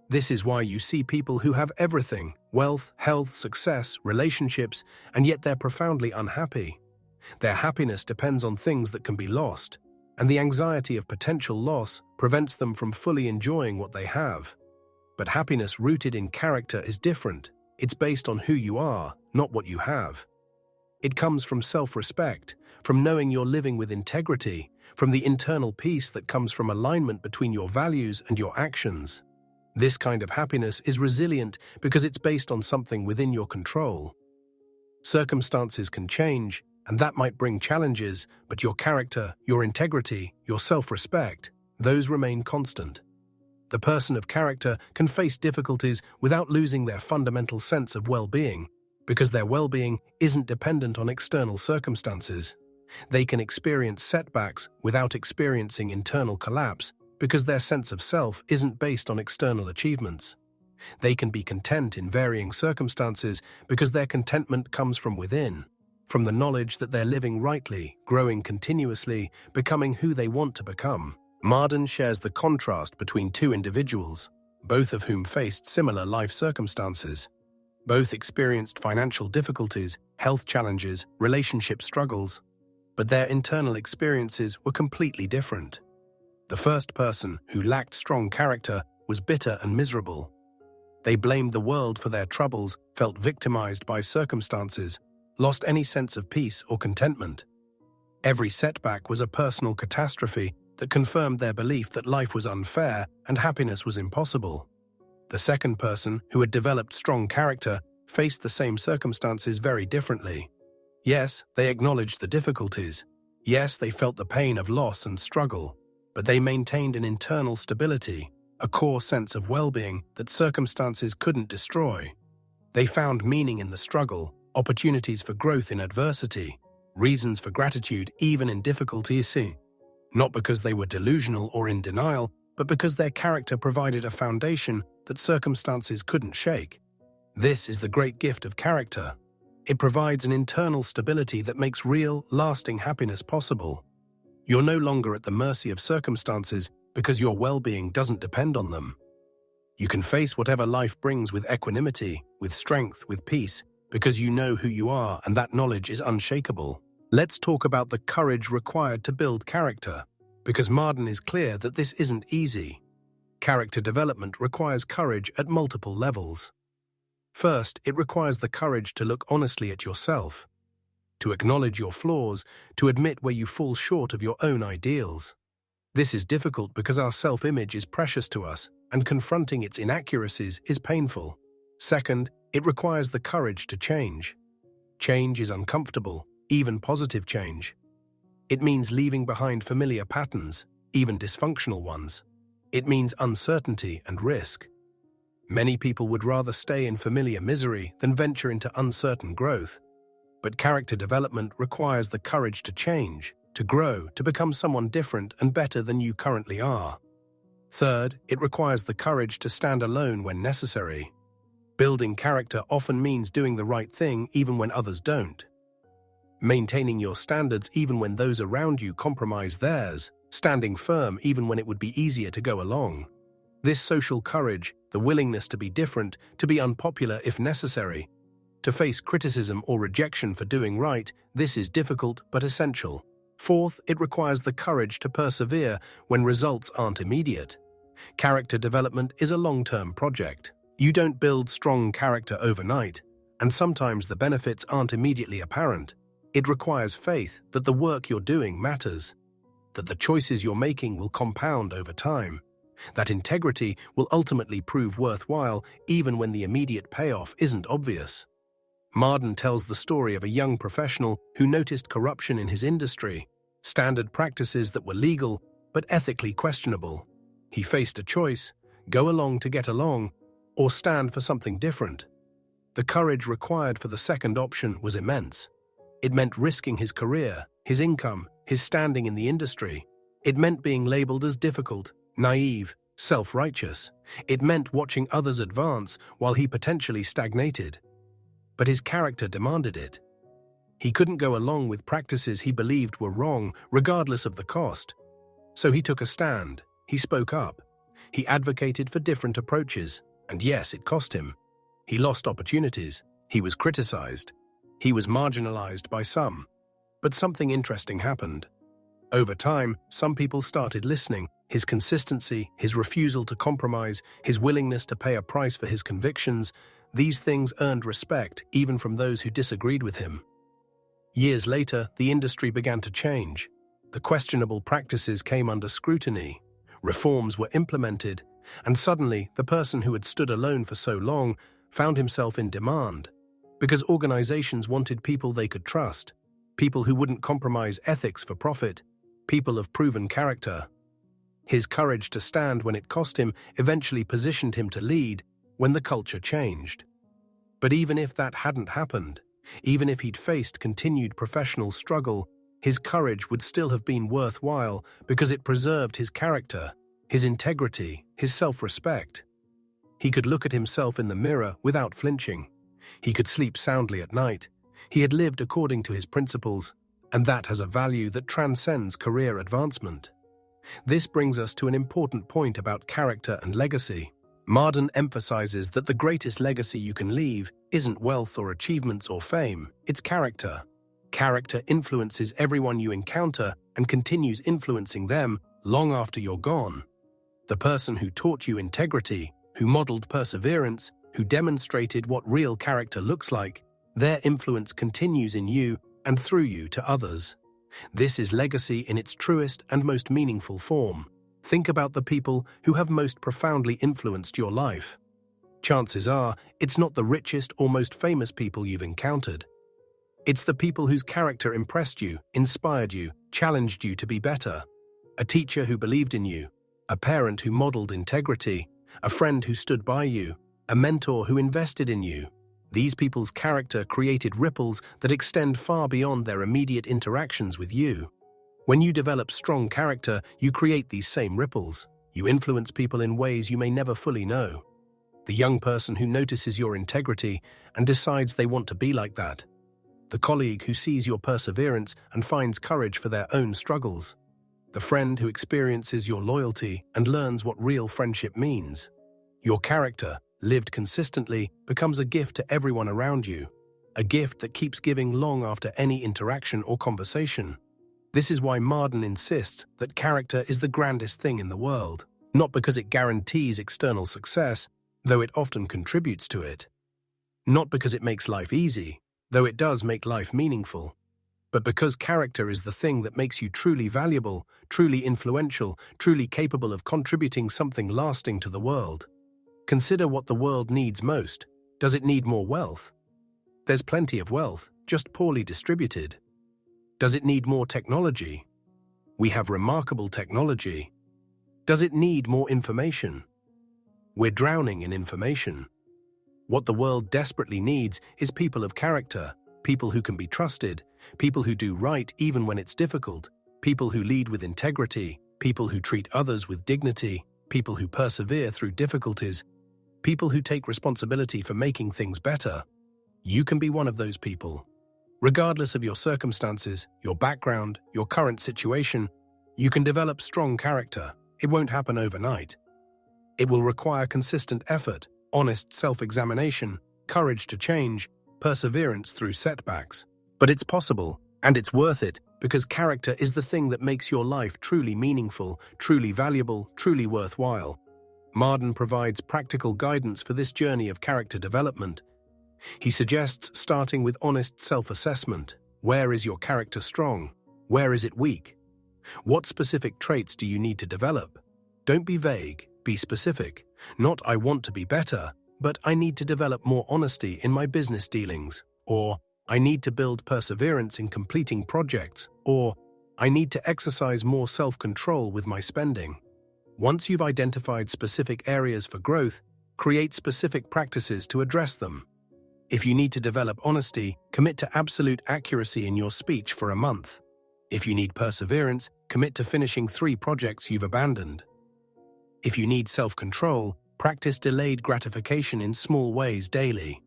This is why you see people who have everything, wealth, health, success, relationships, and yet they're profoundly unhappy. Their happiness depends on things that can be lost, and the anxiety of potential loss prevents them from fully enjoying what they have. But happiness rooted in character is different. It's based on who you are, not what you have. It comes from self-respect, from knowing you're living with integrity, from the internal peace that comes from alignment between your values and your actions. This kind of happiness is resilient because it's based on something within your control. Circumstances can change, and that might bring challenges, but your character, your integrity, your self-respect, those remain constant. The person of character can face difficulties without losing their fundamental sense of well-being, because their well-being isn't dependent on external circumstances. They can experience setbacks without experiencing internal collapse, because their sense of self isn't based on external achievements. They can be content in varying circumstances because their contentment comes from within, from the knowledge that they're living rightly, growing continuously, becoming who they want to become. Marden shares the contrast between two individuals, both of whom faced similar life circumstances. Both experienced financial difficulties, health challenges, relationship struggles, but their internal experiences were completely different. The first person, who lacked strong character, was bitter and miserable. They blamed the world for their troubles, felt victimized by circumstances, lost any sense of peace or contentment. Every setback was a personal catastrophe that confirmed their belief that life was unfair and happiness was impossible. The second person, who had developed strong character, faced the same circumstances very differently. Yes, they acknowledged the difficulties. Yes, they felt the pain of loss and struggle. But they maintained an internal stability, a core sense of well-being that circumstances couldn't destroy. They found meaning in the struggle, opportunities for growth in adversity, reasons for gratitude even in difficulty. Not because they were delusional or in denial, but because their character provided a foundation that circumstances couldn't shake. This is the great gift of character. It provides an internal stability that makes real, lasting happiness possible. You're no longer at the mercy of circumstances because your well-being doesn't depend on them. You can face whatever life brings with equanimity, with strength, with peace, because you know who you are and that knowledge is unshakable. Let's talk about the courage required to build character, because Marden is clear that this isn't easy. Character development requires courage at multiple levels. First, it requires the courage to look honestly at yourself, to acknowledge your flaws, to admit where you fall short of your own ideals. This is difficult because our self-image is precious to us, and confronting its inaccuracies is painful. Second, it requires the courage to change. Change is uncomfortable, even positive change. It means leaving behind familiar patterns, even dysfunctional ones. It means uncertainty and risk. Many people would rather stay in familiar misery than venture into uncertain growth. But character development requires the courage to change, to grow, to become someone different and better than you currently are. Third, it requires the courage to stand alone when necessary. Building character often means doing the right thing even when others don't. Maintaining your standards even when those around you compromise theirs, standing firm even when it would be easier to go along. This social courage, the willingness to be different, to be unpopular if necessary, to face criticism or rejection for doing right, this is difficult but essential. Fourth, it requires the courage to persevere when results aren't immediate. Character development is a long-term project. You don't build strong character overnight, and sometimes the benefits aren't immediately apparent. It requires faith that the work you're doing matters, that the choices you're making will compound over time, that integrity will ultimately prove worthwhile even when the immediate payoff isn't obvious. Marden tells the story of a young professional who noticed corruption in his industry, standard practices that were legal but ethically questionable. He faced a choice: go along to get along, or stand for something different. The courage required for the second option was immense. It meant risking his career, his income, his standing in the industry. It meant being labeled as difficult, naive, self-righteous. It meant watching others advance while he potentially stagnated. But his character demanded it. He couldn't go along with practices he believed were wrong, regardless of the cost. So he took a stand. He spoke up. He advocated for different approaches. And yes, it cost him. He lost opportunities. He was criticized. He was marginalized by some. But something interesting happened. Over time, some people started listening. His consistency, his refusal to compromise, his willingness to pay a price for his convictions, these things earned respect even from those who disagreed with him. Years later, the industry began to change. The questionable practices came under scrutiny. Reforms were implemented, and suddenly the person who had stood alone for so long found himself in demand, because organizations wanted people they could trust, people who wouldn't compromise ethics for profit, people of proven character. His courage to stand when it cost him eventually positioned him to lead when the culture changed. But even if that hadn't happened, even if he'd faced continued professional struggle, his courage would still have been worthwhile because it preserved his character, his integrity, his self-respect. He could look at himself in the mirror without flinching. He could sleep soundly at night. He had lived according to his principles, and that has a value that transcends career advancement. This brings us to an important point about character and legacy. Marden emphasizes that the greatest legacy you can leave isn't wealth or achievements or fame, it's character. Character influences everyone you encounter and continues influencing them long after you're gone. The person who taught you integrity, who modeled perseverance, who demonstrated what real character looks like, their influence continues in you and through you to others. This is legacy in its truest and most meaningful form. Think about the people who have most profoundly influenced your life. Chances are, it's not the richest or most famous people you've encountered. It's the people whose character impressed you, inspired you, challenged you to be better. A teacher who believed in you, a parent who modeled integrity, a friend who stood by you, a mentor who invested in you. These people's character created ripples that extend far beyond their immediate interactions with you. When you develop strong character, you create these same ripples. You influence people in ways you may never fully know. The young person who notices your integrity and decides they want to be like that. The colleague who sees your perseverance and finds courage for their own struggles. The friend who experiences your loyalty and learns what real friendship means. Your character, lived consistently, becomes a gift to everyone around you. A gift that keeps giving long after any interaction or conversation. This is why Marden insists that character is the grandest thing in the world. Not because it guarantees external success, though it often contributes to it. Not because it makes life easy, though it does make life meaningful. But because character is the thing that makes you truly valuable, truly influential, truly capable of contributing something lasting to the world. Consider what the world needs most. Does it need more wealth? There's plenty of wealth, just poorly distributed. Does it need more technology? We have remarkable technology. Does it need more information? We're drowning in information. What the world desperately needs is people of character, people who can be trusted, people who do right even when it's difficult, people who lead with integrity, people who treat others with dignity, people who persevere through difficulties, people who take responsibility for making things better. You can be one of those people. Regardless of your circumstances, your background, your current situation, you can develop strong character. It won't happen overnight. It will require consistent effort, honest self-examination, courage to change, perseverance through setbacks. But it's possible, and it's worth it, because character is the thing that makes your life truly meaningful, truly valuable, truly worthwhile. Marden provides practical guidance for this journey of character development. He suggests starting with honest self-assessment. Where is your character strong? Where is it weak? What specific traits do you need to develop? Don't be vague, be specific. Not "I want to be better," but "I need to develop more honesty in my business dealings," or "I need to build perseverance in completing projects," or "I need to exercise more self-control with my spending." Once you've identified specific areas for growth, create specific practices to address them. If you need to develop honesty, commit to absolute accuracy in your speech for a month. If you need perseverance, commit to finishing 3 projects you've abandoned. If you need self-control, practice delayed gratification in small ways daily.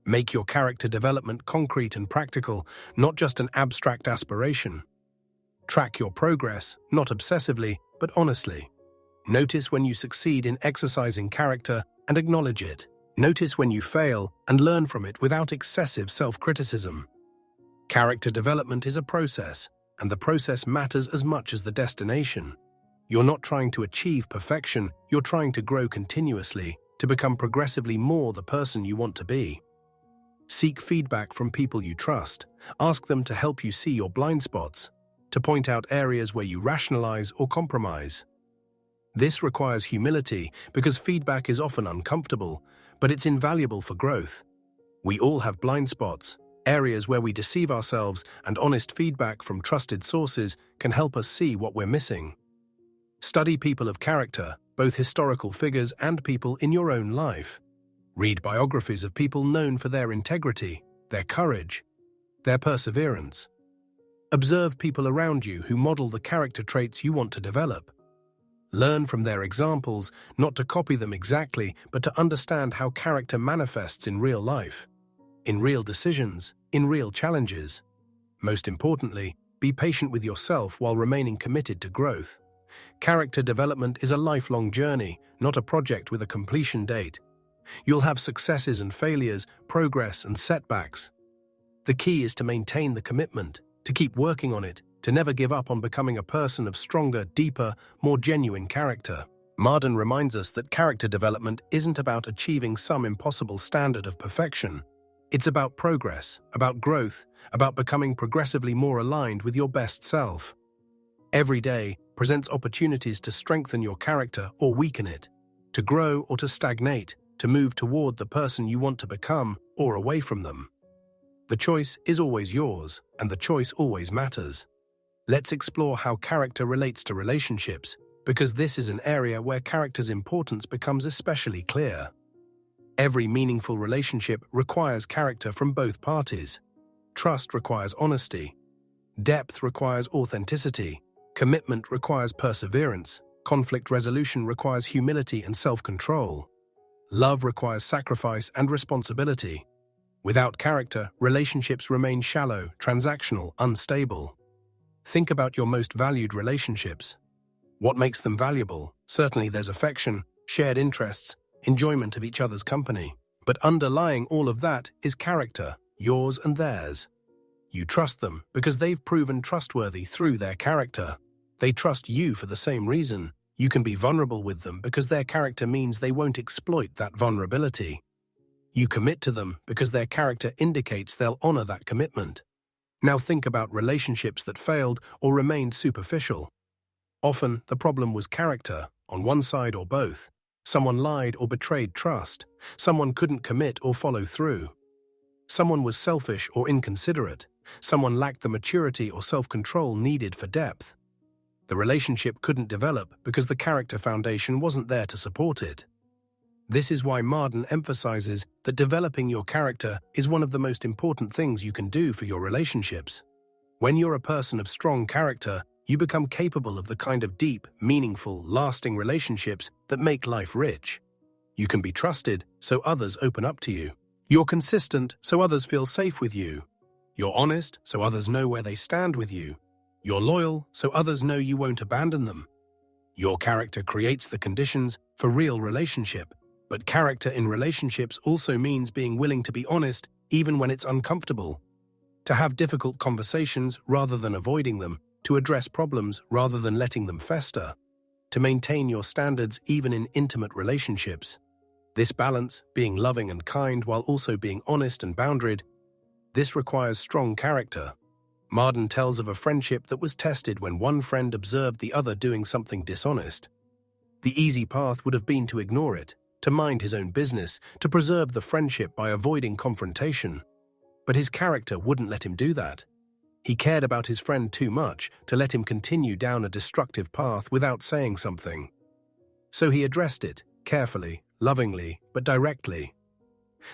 Make your character development concrete and practical, not just an abstract aspiration. Track your progress, not obsessively, but honestly. Notice when you succeed in exercising character and acknowledge it. Notice when you fail and learn from it without excessive self-criticism. Character development is a process, and the process matters as much as the destination. You're not trying to achieve perfection, you're trying to grow continuously, to become progressively more the person you want to be. Seek feedback from people you trust. Ask them to help you see your blind spots, to point out areas where you rationalize or compromise. This requires humility because feedback is often uncomfortable, but it's invaluable for growth. We all have blind spots, areas where we deceive ourselves, and honest feedback from trusted sources can help us see what we're missing. Study people of character, both historical figures and people in your own life. Read biographies of people known for their integrity, their courage, their perseverance. Observe people around you who model the character traits you want to develop. Learn from their examples, not to copy them exactly, but to understand how character manifests in real life, in real decisions, in real challenges. Most importantly, be patient with yourself while remaining committed to growth. Character development is a lifelong journey, not a project with a completion date. You'll have successes and failures, progress and setbacks. The key is to maintain the commitment, to keep working on it, to never give up on becoming a person of stronger, deeper, more genuine character. Marden reminds us that character development isn't about achieving some impossible standard of perfection. It's about progress, about growth, about becoming progressively more aligned with your best self. Every day presents opportunities to strengthen your character or weaken it, to grow or to stagnate, to move toward the person you want to become or away from them. The choice is always yours, and the choice always matters. Let's explore how character relates to relationships, because this is an area where character's importance becomes especially clear. Every meaningful relationship requires character from both parties. Trust requires honesty. Depth requires authenticity. Commitment requires perseverance. Conflict resolution requires humility and self-control. Love requires sacrifice and responsibility. Without character, relationships remain shallow, transactional, unstable. Think about your most valued relationships. What makes them valuable? Certainly there's affection, shared interests, enjoyment of each other's company. But underlying all of that is character, yours and theirs. You trust them because they've proven trustworthy through their character. They trust you for the same reason. You can be vulnerable with them because their character means they won't exploit that vulnerability. You commit to them because their character indicates they'll honor that commitment. Now think about relationships that failed or remained superficial. Often, the problem was character, on one side or both. Someone lied or betrayed trust. Someone couldn't commit or follow through. Someone was selfish or inconsiderate. Someone lacked the maturity or self-control needed for depth. The relationship couldn't develop because the character foundation wasn't there to support it. This is why Marden emphasizes that developing your character is one of the most important things you can do for your relationships. When you're a person of strong character, you become capable of the kind of deep, meaningful, lasting relationships that make life rich. You can be trusted, so others open up to you. You're consistent, so others feel safe with you. You're honest, so others know where they stand with you. You're loyal, so others know you won't abandon them. Your character creates the conditions for real relationship. But character in relationships also means being willing to be honest even when it's uncomfortable. To have difficult conversations rather than avoiding them. To address problems rather than letting them fester. To maintain your standards even in intimate relationships. This balance, being loving and kind while also being honest and boundaried, this requires strong character. Marden tells of a friendship that was tested when one friend observed the other doing something dishonest. The easy path would have been to ignore it, to mind his own business, to preserve the friendship by avoiding confrontation. But his character wouldn't let him do that. He cared about his friend too much to let him continue down a destructive path without saying something. So he addressed it, carefully, lovingly, but directly.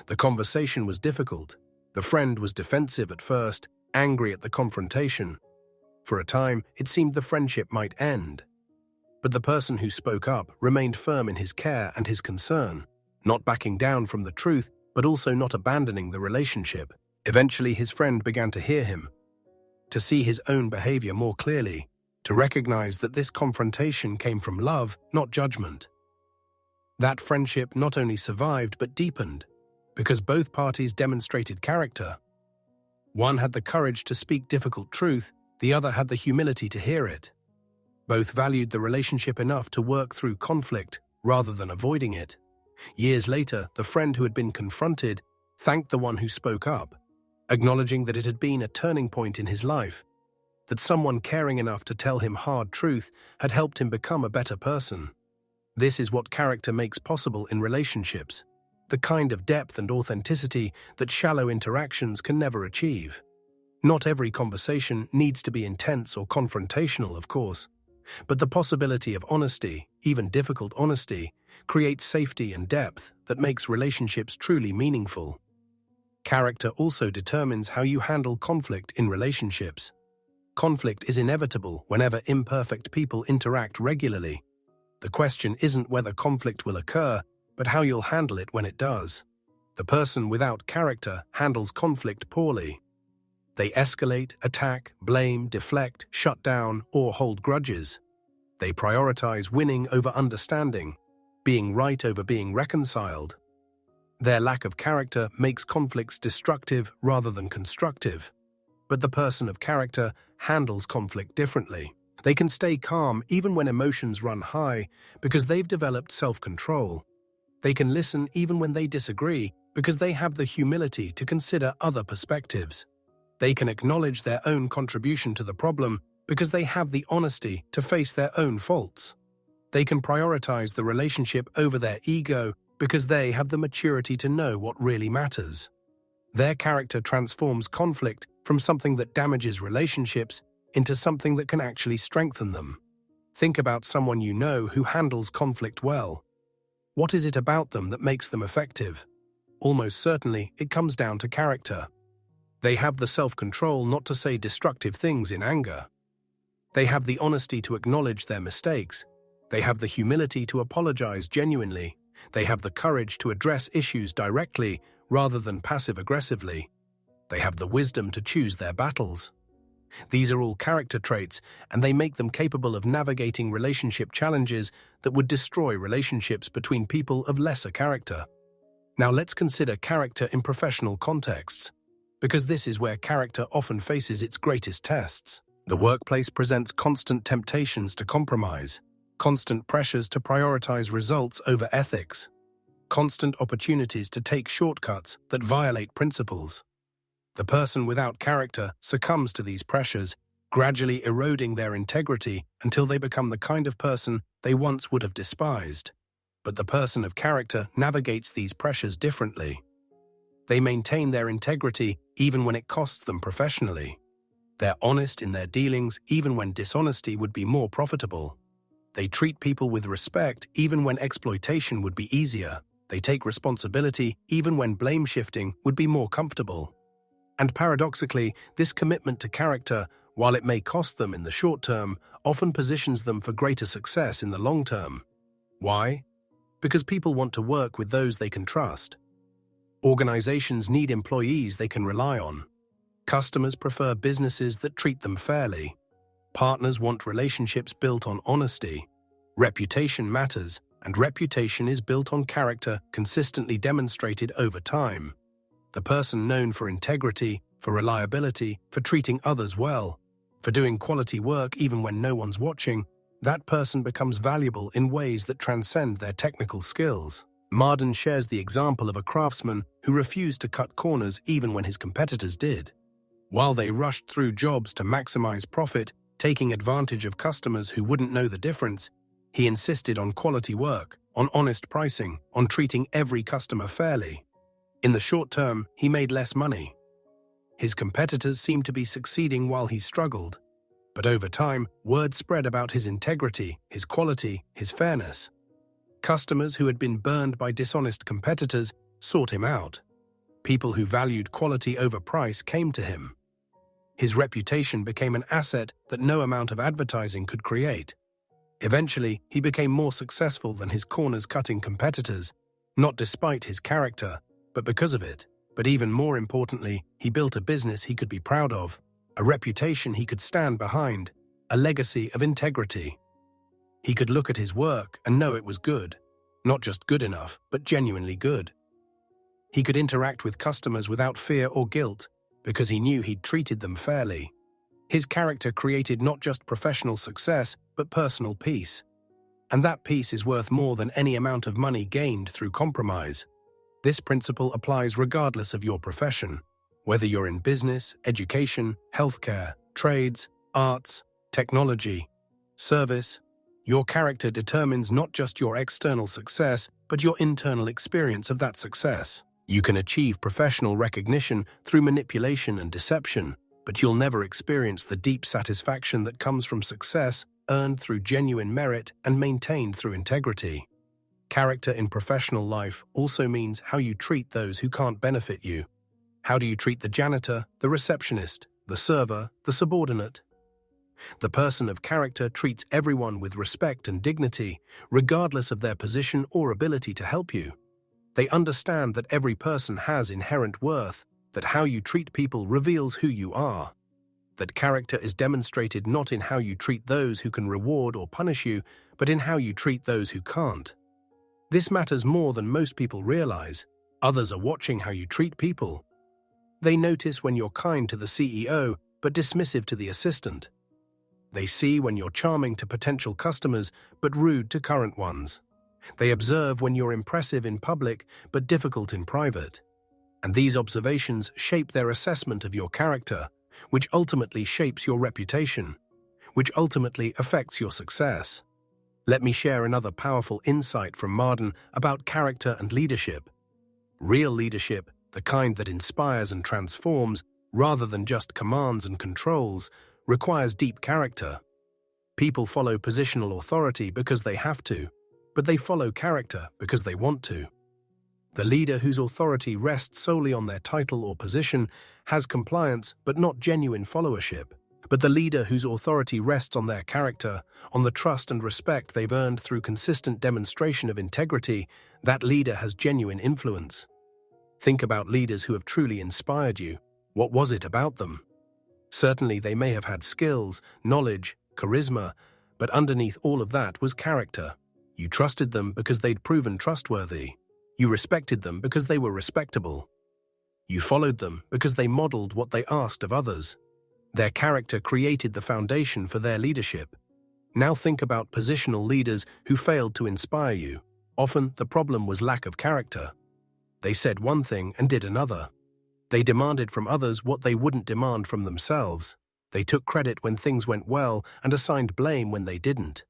The conversation was difficult. The friend was defensive at first, angry at the confrontation. For a time, it seemed the friendship might end. But the person who spoke up remained firm in his care and his concern, not backing down from the truth, but also not abandoning the relationship. Eventually, his friend began to hear him, to see his own behavior more clearly, to recognize that this confrontation came from love, not judgment. That friendship not only survived but deepened, because both parties demonstrated character. One had the courage to speak difficult truth, the other had the humility to hear it. Both valued the relationship enough to work through conflict rather than avoiding it. Years later, the friend who had been confronted thanked the one who spoke up, acknowledging that it had been a turning point in his life, that someone caring enough to tell him hard truth had helped him become a better person. This is what character makes possible in relationships, the kind of depth and authenticity that shallow interactions can never achieve. Not every conversation needs to be intense or confrontational, of course, but the possibility of honesty, even difficult honesty, creates safety and depth that makes relationships truly meaningful. Character also determines how you handle conflict in relationships. Conflict is inevitable whenever imperfect people interact regularly. The question isn't whether conflict will occur, but how you'll handle it when it does. The person without character handles conflict poorly. They escalate, attack, blame, deflect, shut down, or hold grudges. They prioritize winning over understanding, being right over being reconciled. Their lack of character makes conflicts destructive rather than constructive. But the person of character handles conflict differently. They can stay calm even when emotions run high because they've developed self-control. They can listen even when they disagree because they have the humility to consider other perspectives. They can acknowledge their own contribution to the problem because they have the honesty to face their own faults. They can prioritize the relationship over their ego because they have the maturity to know what really matters. Their character transforms conflict from something that damages relationships into something that can actually strengthen them. Think about someone you know who handles conflict well. What is it about them that makes them effective? Almost certainly, it comes down to character. They have the self-control not to say destructive things in anger. They have the honesty to acknowledge their mistakes. They have the humility to apologize genuinely. They have the courage to address issues directly rather than passive-aggressively. They have the wisdom to choose their battles. These are all character traits, and they make them capable of navigating relationship challenges that would destroy relationships between people of lesser character. Now let's consider character in professional contexts, because this is where character often faces its greatest tests. The workplace presents constant temptations to compromise. constant pressures to prioritize results over ethics, constant opportunities to take shortcuts that violate principles. The person without character succumbs to these pressures, gradually eroding their integrity until they become the kind of person they once would have despised. But the person of character navigates these pressures differently. They maintain their integrity even when it costs them professionally. They're honest in their dealings even when dishonesty would be more profitable. They treat people with respect even when exploitation would be easier. They take responsibility even when blame shifting would be more comfortable. And paradoxically, this commitment to character, while it may cost them in the short term, often positions them for greater success in the long term. Why? Because people want to work with those they can trust. Organizations need employees they can rely on. Customers prefer businesses that treat them fairly. Partners want relationships built on honesty. Reputation matters, and reputation is built on character consistently demonstrated over time. The person known for integrity, for reliability, for treating others well, for doing quality work even when no one's watching, that person becomes valuable in ways that transcend their technical skills. Marden shares the example of a craftsman who refused to cut corners even when his competitors did. While they rushed through jobs to maximize profit, taking advantage of customers who wouldn't know the difference, he insisted on quality work, on honest pricing, on treating every customer fairly. In the short term, he made less money. His competitors seemed to be succeeding while he struggled. But over time, word spread about his integrity, his quality, his fairness. Customers who had been burned by dishonest competitors sought him out. People who valued quality over price came to him. His reputation became an asset that no amount of advertising could create. Eventually, he became more successful than his corners-cutting competitors, not despite his character, but because of it. But even more importantly, he built a business he could be proud of, a reputation he could stand behind, a legacy of integrity. He could look at his work and know it was good, not just good enough, but genuinely good. He could interact with customers without fear or guilt, because he knew he'd treated them fairly. His character created not just professional success, but personal peace. And that peace is worth more than any amount of money gained through compromise. This principle applies regardless of your profession, whether you're in business, education, healthcare, trades, arts, technology, service. Your character determines not just your external success, but your internal experience of that success. You can achieve professional recognition through manipulation and deception, but you'll never experience the deep satisfaction that comes from success earned through genuine merit and maintained through integrity. Character in professional life also means how you treat those who can't benefit you. How do you treat the janitor, the receptionist, the server, the subordinate? The person of character treats everyone with respect and dignity, regardless of their position or ability to help you. They understand that every person has inherent worth, that how you treat people reveals who you are, that character is demonstrated not in how you treat those who can reward or punish you, but in how you treat those who can't. This matters more than most people realize. Others are watching how you treat people. They notice when you're kind to the CEO, but dismissive to the assistant. They see when you're charming to potential customers, but rude to current ones. They observe when you're impressive in public, but difficult in private. And these observations shape their assessment of your character, which ultimately shapes your reputation, which ultimately affects your success. Let me share another powerful insight from Marden about character and leadership. Real leadership, the kind that inspires and transforms, rather than just commands and controls, requires deep character. People follow positional authority because they have to, but they follow character because they want to. The leader whose authority rests solely on their title or position has compliance but not genuine followership. But the leader whose authority rests on their character, on the trust and respect they've earned through consistent demonstration of integrity, that leader has genuine influence. Think about leaders who have truly inspired you. What was it about them? Certainly they may have had skills, knowledge, charisma, but underneath all of that was character. You trusted them because they'd proven trustworthy. You respected them because they were respectable. You followed them because they modeled what they asked of others. Their character created the foundation for their leadership. Now think about positional leaders who failed to inspire you. Often, the problem was lack of character. They said one thing and did another. They demanded from others what they wouldn't demand from themselves. They took credit when things went well and assigned blame when they didn't.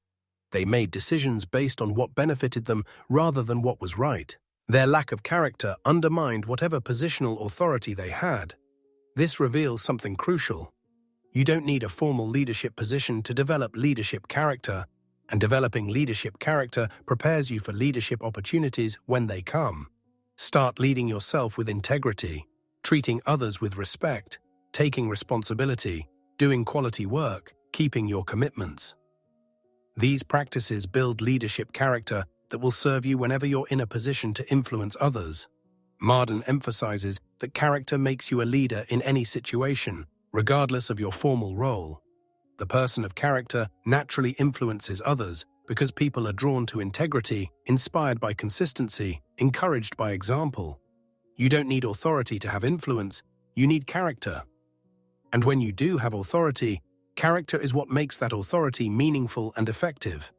They made decisions based on what benefited them rather than what was right. Their lack of character undermined whatever positional authority they had. This reveals something crucial. You don't need a formal leadership position to develop leadership character, and developing leadership character prepares you for leadership opportunities when they come. Start leading yourself with integrity, treating others with respect, taking responsibility, doing quality work, keeping your commitments. These practices build leadership character that will serve you whenever you're in a position to influence others. Marden emphasizes that character makes you a leader in any situation, regardless of your formal role. The person of character naturally influences others because people are drawn to integrity, inspired by consistency, encouraged by example. You don't need authority to have influence, you need character. And when you do have authority, character is what makes that authority meaningful and effective.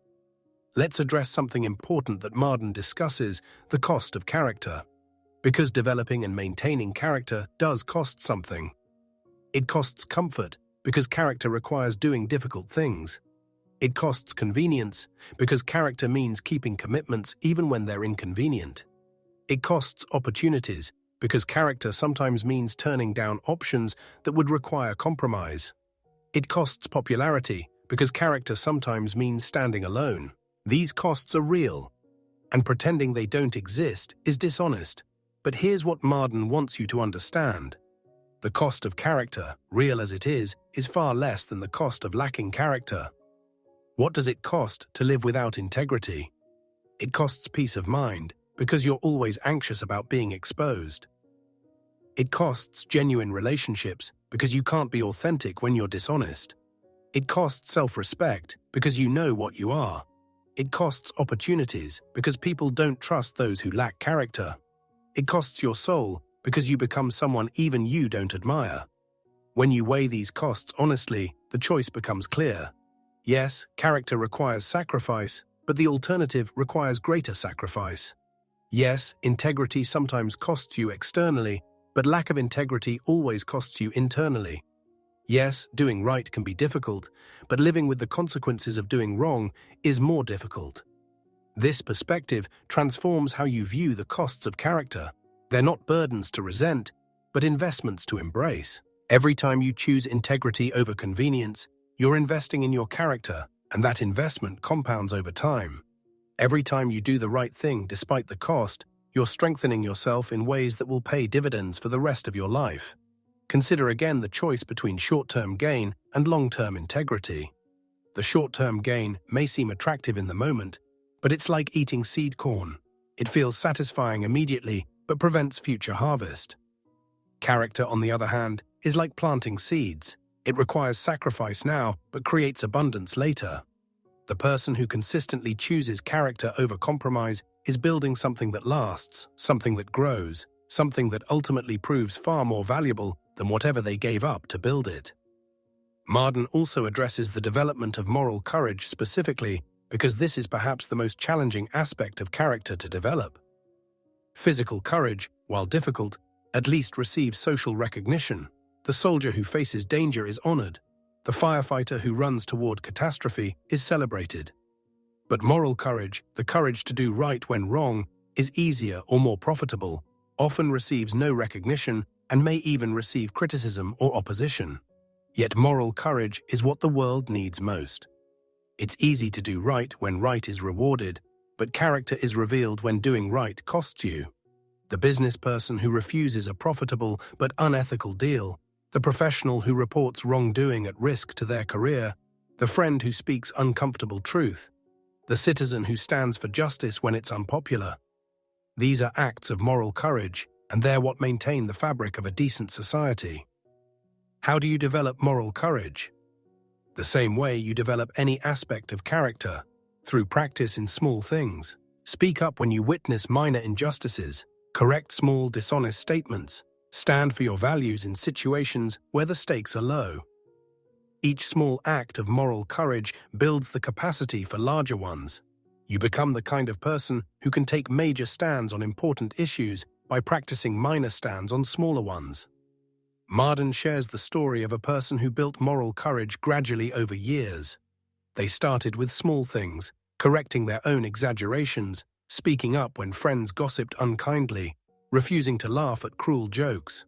Let's address something important that Marden discusses: the cost of character. Because developing and maintaining character does cost something. It costs comfort, because character requires doing difficult things. It costs convenience, because character means keeping commitments even when they're inconvenient. It costs opportunities, because character sometimes means turning down options that would require compromise. It costs popularity, because character sometimes means standing alone. These costs are real, and pretending they don't exist is dishonest. But here's what Marden wants you to understand. The cost of character, real as it is far less than the cost of lacking character. What does it cost to live without integrity? It costs peace of mind, because you're always anxious about being exposed. It costs genuine relationships, because you can't be authentic when you're dishonest. It costs self-respect, because you know what you are. It costs opportunities, because people don't trust those who lack character. It costs your soul, because you become someone even you don't admire. When you weigh these costs honestly, the choice becomes clear. Yes, character requires sacrifice, but the alternative requires greater sacrifice. Yes, integrity sometimes costs you externally, but lack of integrity always costs you internally. Yes, doing right can be difficult, but living with the consequences of doing wrong is more difficult. This perspective transforms how you view the costs of character. They're not burdens to resent, but investments to embrace. Every time you choose integrity over convenience, you're investing in your character, and that investment compounds over time. Every time you do the right thing despite the cost, you're strengthening yourself in ways that will pay dividends for the rest of your life. Consider again the choice between short-term gain and long-term integrity. The short-term gain may seem attractive in the moment, but it's like eating seed corn. It feels satisfying immediately, but prevents future harvest. Character, on the other hand, is like planting seeds. It requires sacrifice now, but creates abundance later. The person who consistently chooses character over compromise is building something that lasts, something that grows, something that ultimately proves far more valuable than whatever they gave up to build it. Marden also addresses the development of moral courage specifically because this is perhaps the most challenging aspect of character to develop. Physical courage, while difficult, at least receives social recognition. The soldier who faces danger is honored. The firefighter who runs toward catastrophe is celebrated. But moral courage, the courage to do right when wrong, is easier or more profitable, often receives no recognition, and may even receive criticism or opposition. Yet moral courage is what the world needs most. It's easy to do right when right is rewarded, but character is revealed when doing right costs you. The business person who refuses a profitable but unethical deal, the professional who reports wrongdoing at risk to their career, the friend who speaks uncomfortable truth, the citizen who stands for justice when it's unpopular. These are acts of moral courage, and they're what maintain the fabric of a decent society. How do you develop moral courage? The same way you develop any aspect of character, through practice in small things. Speak up when you witness minor injustices, correct small dishonest statements, stand for your values in situations where the stakes are low. Each small act of moral courage builds the capacity for larger ones. You become the kind of person who can take major stands on important issues by practicing minor stands on smaller ones. Marden shares the story of a person who built moral courage gradually over years. They started with small things, correcting their own exaggerations, speaking up when friends gossiped unkindly, refusing to laugh at cruel jokes.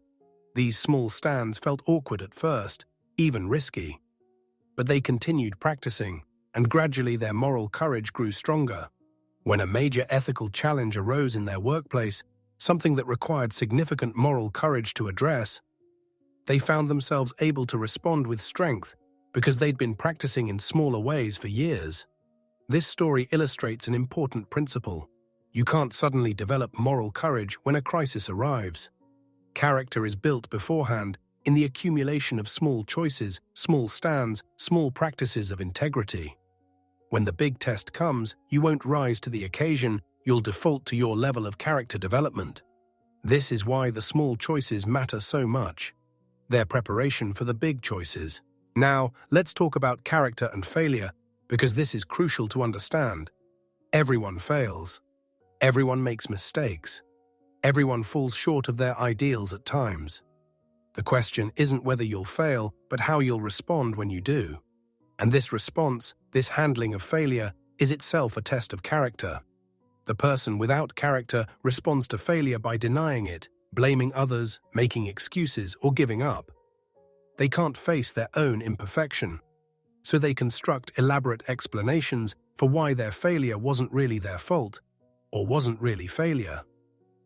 These small stands felt awkward at first, even risky. But they continued practicing, and gradually their moral courage grew stronger. When a major ethical challenge arose in their workplace, something that required significant moral courage to address, they found themselves able to respond with strength because they'd been practicing in smaller ways for years. This story illustrates an important principle. You can't suddenly develop moral courage when a crisis arrives. Character is built beforehand in the accumulation of small choices, small stands, small practices of integrity. When the big test comes, you won't rise to the occasion, you'll default to your level of character development. This is why the small choices matter so much. They're preparation for the big choices. Now, let's talk about character and failure, because this is crucial to understand. Everyone fails. Everyone makes mistakes. Everyone falls short of their ideals at times. The question isn't whether you'll fail, but how you'll respond when you do. And this response, this handling of failure, is itself a test of character. The person without character responds to failure by denying it, blaming others, making excuses, or giving up. They can't face their own imperfection, so they construct elaborate explanations for why their failure wasn't really their fault, or wasn't really failure.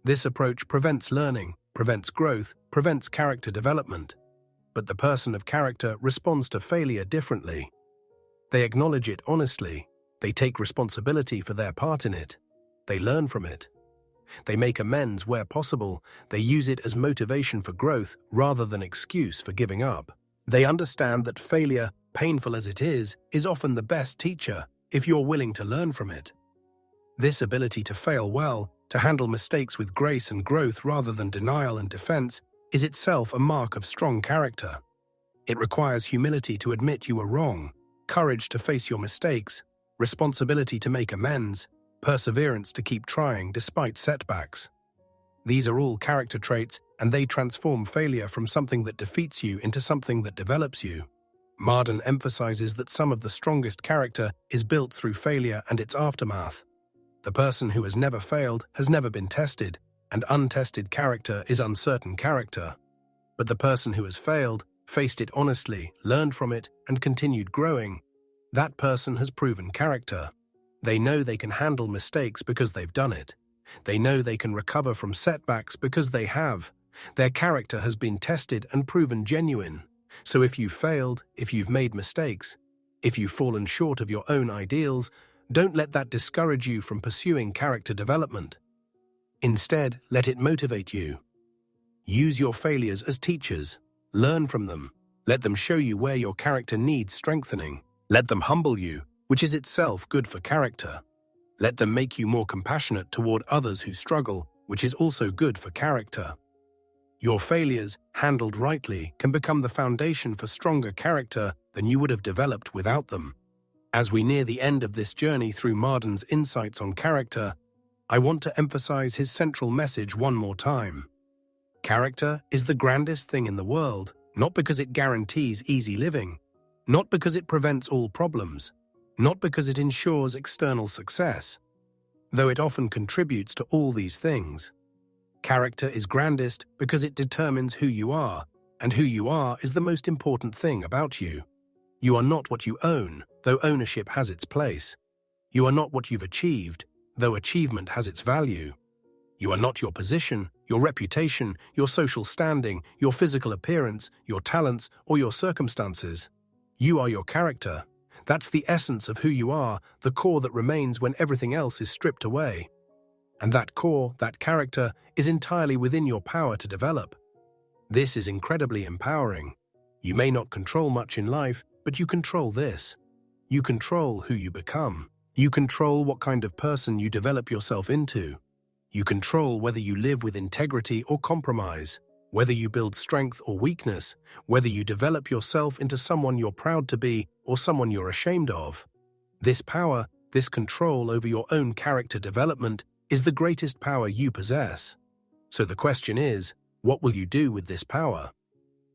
This approach prevents learning, prevents growth, prevents character development. But the person of character responds to failure differently. They acknowledge it honestly. They take responsibility for their part in it. They learn from it. They make amends where possible. They use it as motivation for growth rather than excuse for giving up. They understand that failure, painful as it is often the best teacher if you're willing to learn from it. This ability to fail well, to handle mistakes with grace and growth rather than denial and defense, is itself a mark of strong character. It requires humility to admit you were wrong, courage to face your mistakes, responsibility to make amends, perseverance to keep trying despite setbacks. These are all character traits, and they transform failure from something that defeats you into something that develops you. Marden emphasizes that some of the strongest character is built through failure and its aftermath. The person who has never failed has never been tested, and untested character is uncertain character. But the person who has failed, faced it honestly, learned from it, and continued growing, that person has proven character. They know they can handle mistakes because they've done it. They know they can recover from setbacks because they have. Their character has been tested and proven genuine. So if you've failed, if you've made mistakes, if you've fallen short of your own ideals, don't let that discourage you from pursuing character development. Instead, let it motivate you. Use your failures as teachers. Learn from them. Let them show you where your character needs strengthening. Let them humble you, which is itself good for character. Let them make you more compassionate toward others who struggle, which is also good for character. Your failures, handled rightly, can become the foundation for stronger character than you would have developed without them. As we near the end of this journey through Marden's insights on character, I want to emphasize his central message one more time. Character is the grandest thing in the world, not because it guarantees easy living, not because it prevents all problems, not because it ensures external success, though it often contributes to all these things. Character is grandest because it determines who you are, and who you are is the most important thing about you. You are not what you own, though ownership has its place. You are not what you've achieved, though achievement has its value. You are not your position, your reputation, your social standing, your physical appearance, your talents, or your circumstances. You are your character. That's the essence of who you are, the core that remains when everything else is stripped away. And that core, that character, is entirely within your power to develop. This is incredibly empowering. You may not control much in life, but you control this. You control who you become. You control what kind of person you develop yourself into. You control whether you live with integrity or compromise, Whether you build strength or weakness, whether you develop yourself into someone you're proud to be or someone you're ashamed of, this power, this control over your own character development is the greatest power you possess. So the question is, what will you do with this power?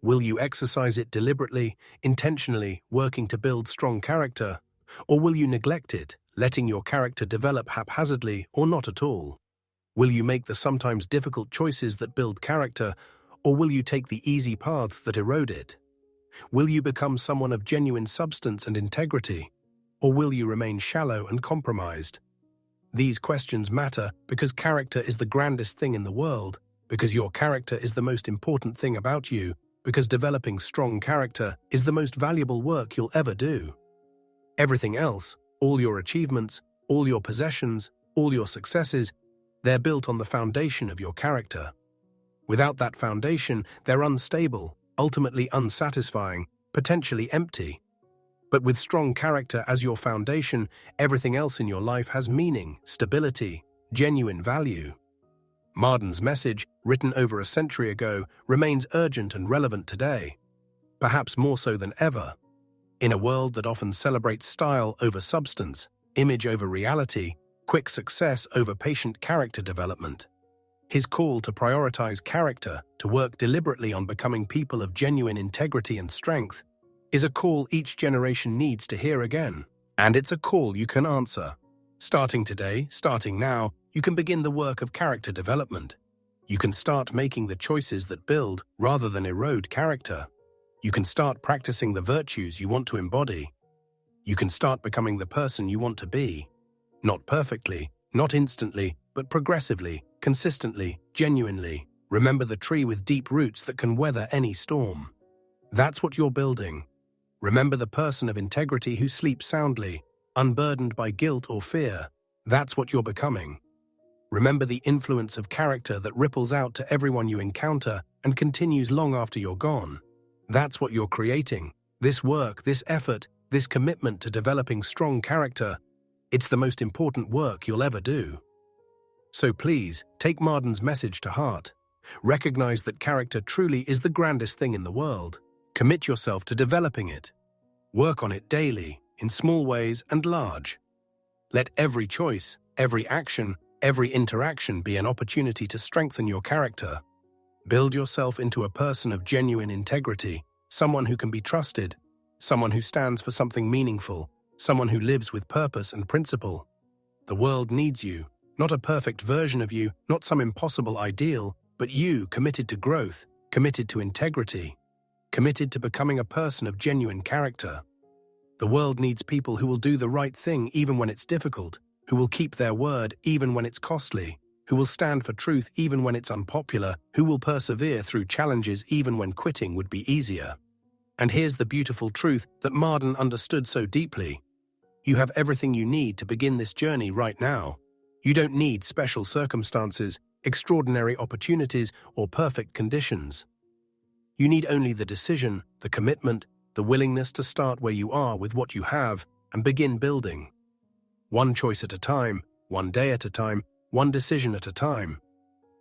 Will you exercise it deliberately, intentionally, working to build strong character? Or will you neglect it, letting your character develop haphazardly or not at all? Will you make the sometimes difficult choices that build character, or will you take the easy paths that erode it? Will you become someone of genuine substance and integrity, or will you remain shallow and compromised? These questions matter because character is the grandest thing in the world, because your character is the most important thing about you, because developing strong character is the most valuable work you'll ever do. Everything else, all your achievements, all your possessions, all your successes, they're built on the foundation of your character. Without that foundation, they're unstable, ultimately unsatisfying, potentially empty. But with strong character as your foundation, everything else in your life has meaning, stability, genuine value. Marden's message, written over a century ago, remains urgent and relevant today, perhaps more so than ever. In a world that often celebrates style over substance, image over reality, quick success over patient character development, his call to prioritize character, to work deliberately on becoming people of genuine integrity and strength, is a call each generation needs to hear again. And it's a call you can answer. Starting today, starting now, you can begin the work of character development. You can start making the choices that build rather than erode character. You can start practicing the virtues you want to embody. You can start becoming the person you want to be. Not perfectly, not instantly, but progressively, consistently, genuinely. Remember the tree with deep roots that can weather any storm. That's what you're building. Remember the person of integrity who sleeps soundly, unburdened by guilt or fear. That's what you're becoming. Remember the influence of character that ripples out to everyone you encounter and continues long after you're gone. That's what you're creating. This work, this effort, this commitment to developing strong character, it's the most important work you'll ever do. So please, take Marden's message to heart. Recognize that character truly is the grandest thing in the world. Commit yourself to developing it. Work on it daily, in small ways and large. Let every choice, every action, every interaction be an opportunity to strengthen your character. Build yourself into a person of genuine integrity, someone who can be trusted, someone who stands for something meaningful, someone who lives with purpose and principle. The world needs you, not a perfect version of you, not some impossible ideal, but you committed to growth, committed to integrity, committed to becoming a person of genuine character. The world needs people who will do the right thing even when it's difficult, who will keep their word even when it's costly, who will stand for truth even when it's unpopular, who will persevere through challenges even when quitting would be easier. And here's the beautiful truth that Marden understood so deeply. You have everything you need to begin this journey right now. You don't need special circumstances, extraordinary opportunities, or perfect conditions. You need only the decision, the commitment, the willingness to start where you are with what you have and begin building. One choice at a time, one day at a time, one decision at a time.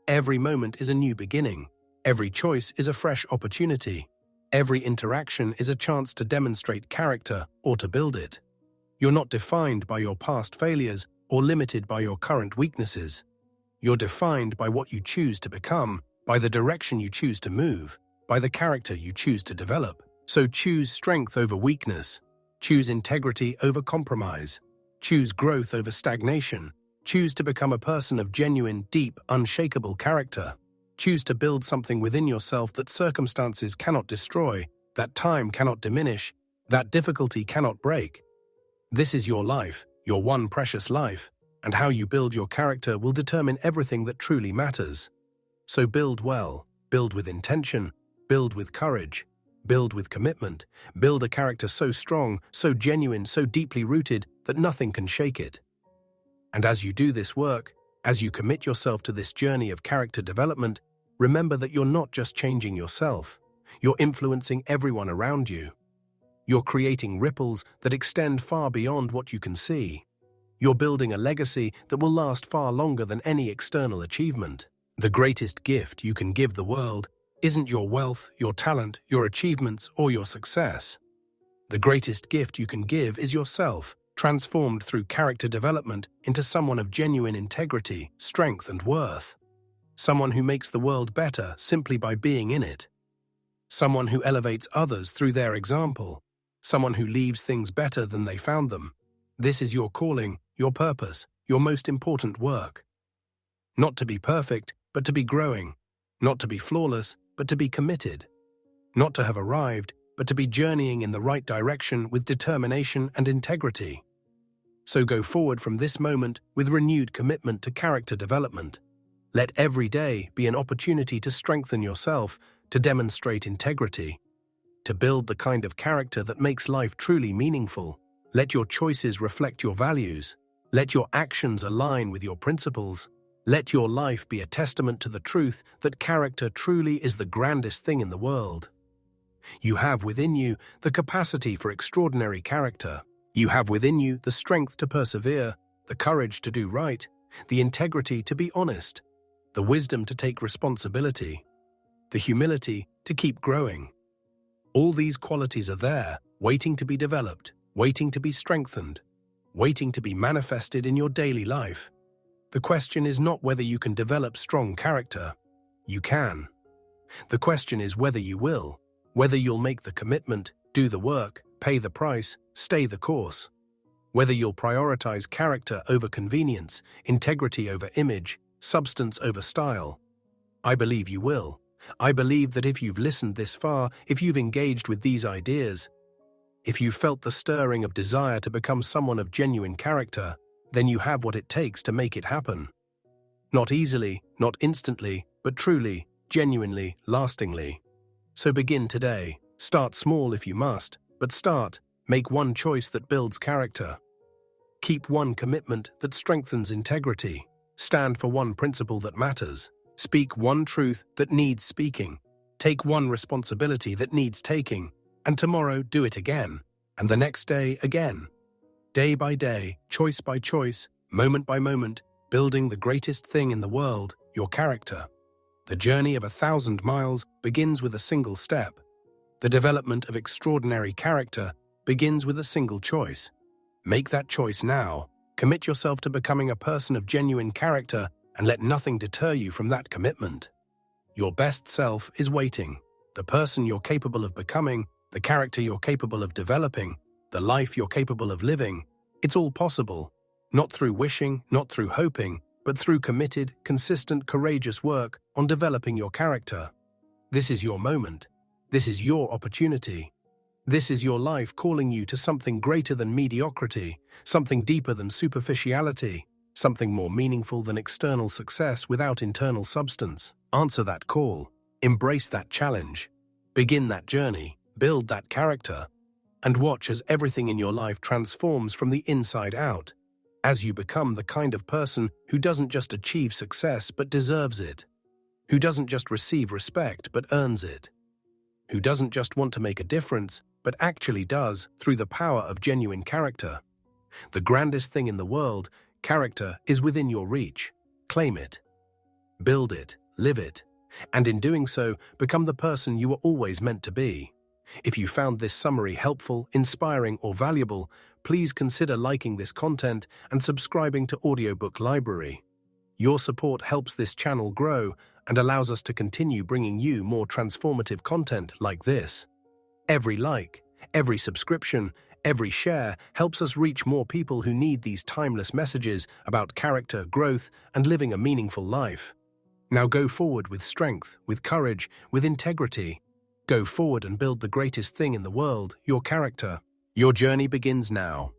Every moment is a new beginning. Every choice is a fresh opportunity. Every interaction is a chance to demonstrate character or to build it. You're not defined by your past failures or limited by your current weaknesses. You're defined by what you choose to become, by the direction you choose to move, by the character you choose to develop. So choose strength over weakness. Choose integrity over compromise. Choose growth over stagnation. Choose to become a person of genuine, deep, unshakable character. Choose to build something within yourself that circumstances cannot destroy, that time cannot diminish, that difficulty cannot break. This is your life, your one precious life, and how you build your character will determine everything that truly matters. So build well, build with intention, build with courage, build with commitment, build a character so strong, so genuine, so deeply rooted that nothing can shake it. And as you do this work, as you commit yourself to this journey of character development, remember that you're not just changing yourself, you're influencing everyone around you. You're creating ripples that extend far beyond what you can see. You're building a legacy that will last far longer than any external achievement. The greatest gift you can give the world isn't your wealth, your talent, your achievements, or your success. The greatest gift you can give is yourself, transformed through character development into someone of genuine integrity, strength, and worth. Someone who makes the world better simply by being in it. Someone who elevates others through their example. Someone who leaves things better than they found them. This is your calling, your purpose, your most important work. Not to be perfect, but to be growing. Not to be flawless, but to be committed. Not to have arrived, but to be journeying in the right direction with determination and integrity. So go forward from this moment with renewed commitment to character development. Let every day be an opportunity to strengthen yourself, to demonstrate integrity, to build the kind of character that makes life truly meaningful. Let your choices reflect your values. Let your actions align with your principles. Let your life be a testament to the truth that character truly is the grandest thing in the world. You have within you the capacity for extraordinary character. You have within you the strength to persevere, the courage to do right, the integrity to be honest, the wisdom to take responsibility, the humility to keep growing. All these qualities are there, waiting to be developed, waiting to be strengthened, waiting to be manifested in your daily life. The question is not whether you can develop strong character. You can. The question is whether you will, whether you'll make the commitment, do the work, pay the price, stay the course. Whether you'll prioritize character over convenience, integrity over image, substance over style. I believe you will. I believe that if you've listened this far, if you've engaged with these ideas, if you've felt the stirring of desire to become someone of genuine character, then you have what it takes to make it happen. Not easily, not instantly, but truly, genuinely, lastingly. So begin today. Start small if you must, but start. Make one choice that builds character. Keep one commitment that strengthens integrity. Stand for one principle that matters. Speak one truth that needs speaking. Take one responsibility that needs taking. And tomorrow do it again. And the next day again. Day by day, choice by choice, moment by moment, building the greatest thing in the world, your character. The journey of 1,000 miles begins with a single step. The development of extraordinary character begins with a single choice. Make that choice now. Commit yourself to becoming a person of genuine character and let nothing deter you from that commitment. Your best self is waiting. The person you're capable of becoming, the character you're capable of developing, the life you're capable of living, it's all possible. Not through wishing, not through hoping, but through committed, consistent, courageous work on developing your character. This is your moment. This is your opportunity. This is your life calling you to something greater than mediocrity, something deeper than superficiality, something more meaningful than external success without internal substance. Answer that call. Embrace that challenge. Begin that journey. Build that character. And watch as everything in your life transforms from the inside out, as you become the kind of person who doesn't just achieve success but deserves it, who doesn't just receive respect but earns it, who doesn't just want to make a difference but actually does through the power of genuine character. The grandest thing in the world, character, is within your reach. Claim it. Build it, live it, and in doing so, become the person you were always meant to be. If you found this summary helpful, inspiring, or valuable, please consider liking this content and subscribing to Audiobook Library. Your support helps this channel grow and allows us to continue bringing you more transformative content like this. Every like, every subscription, every share helps us reach more people who need these timeless messages about character, growth, and living a meaningful life. Now go forward with strength, with courage, with integrity. Go forward and build the greatest thing in the world, your character. Your journey begins now.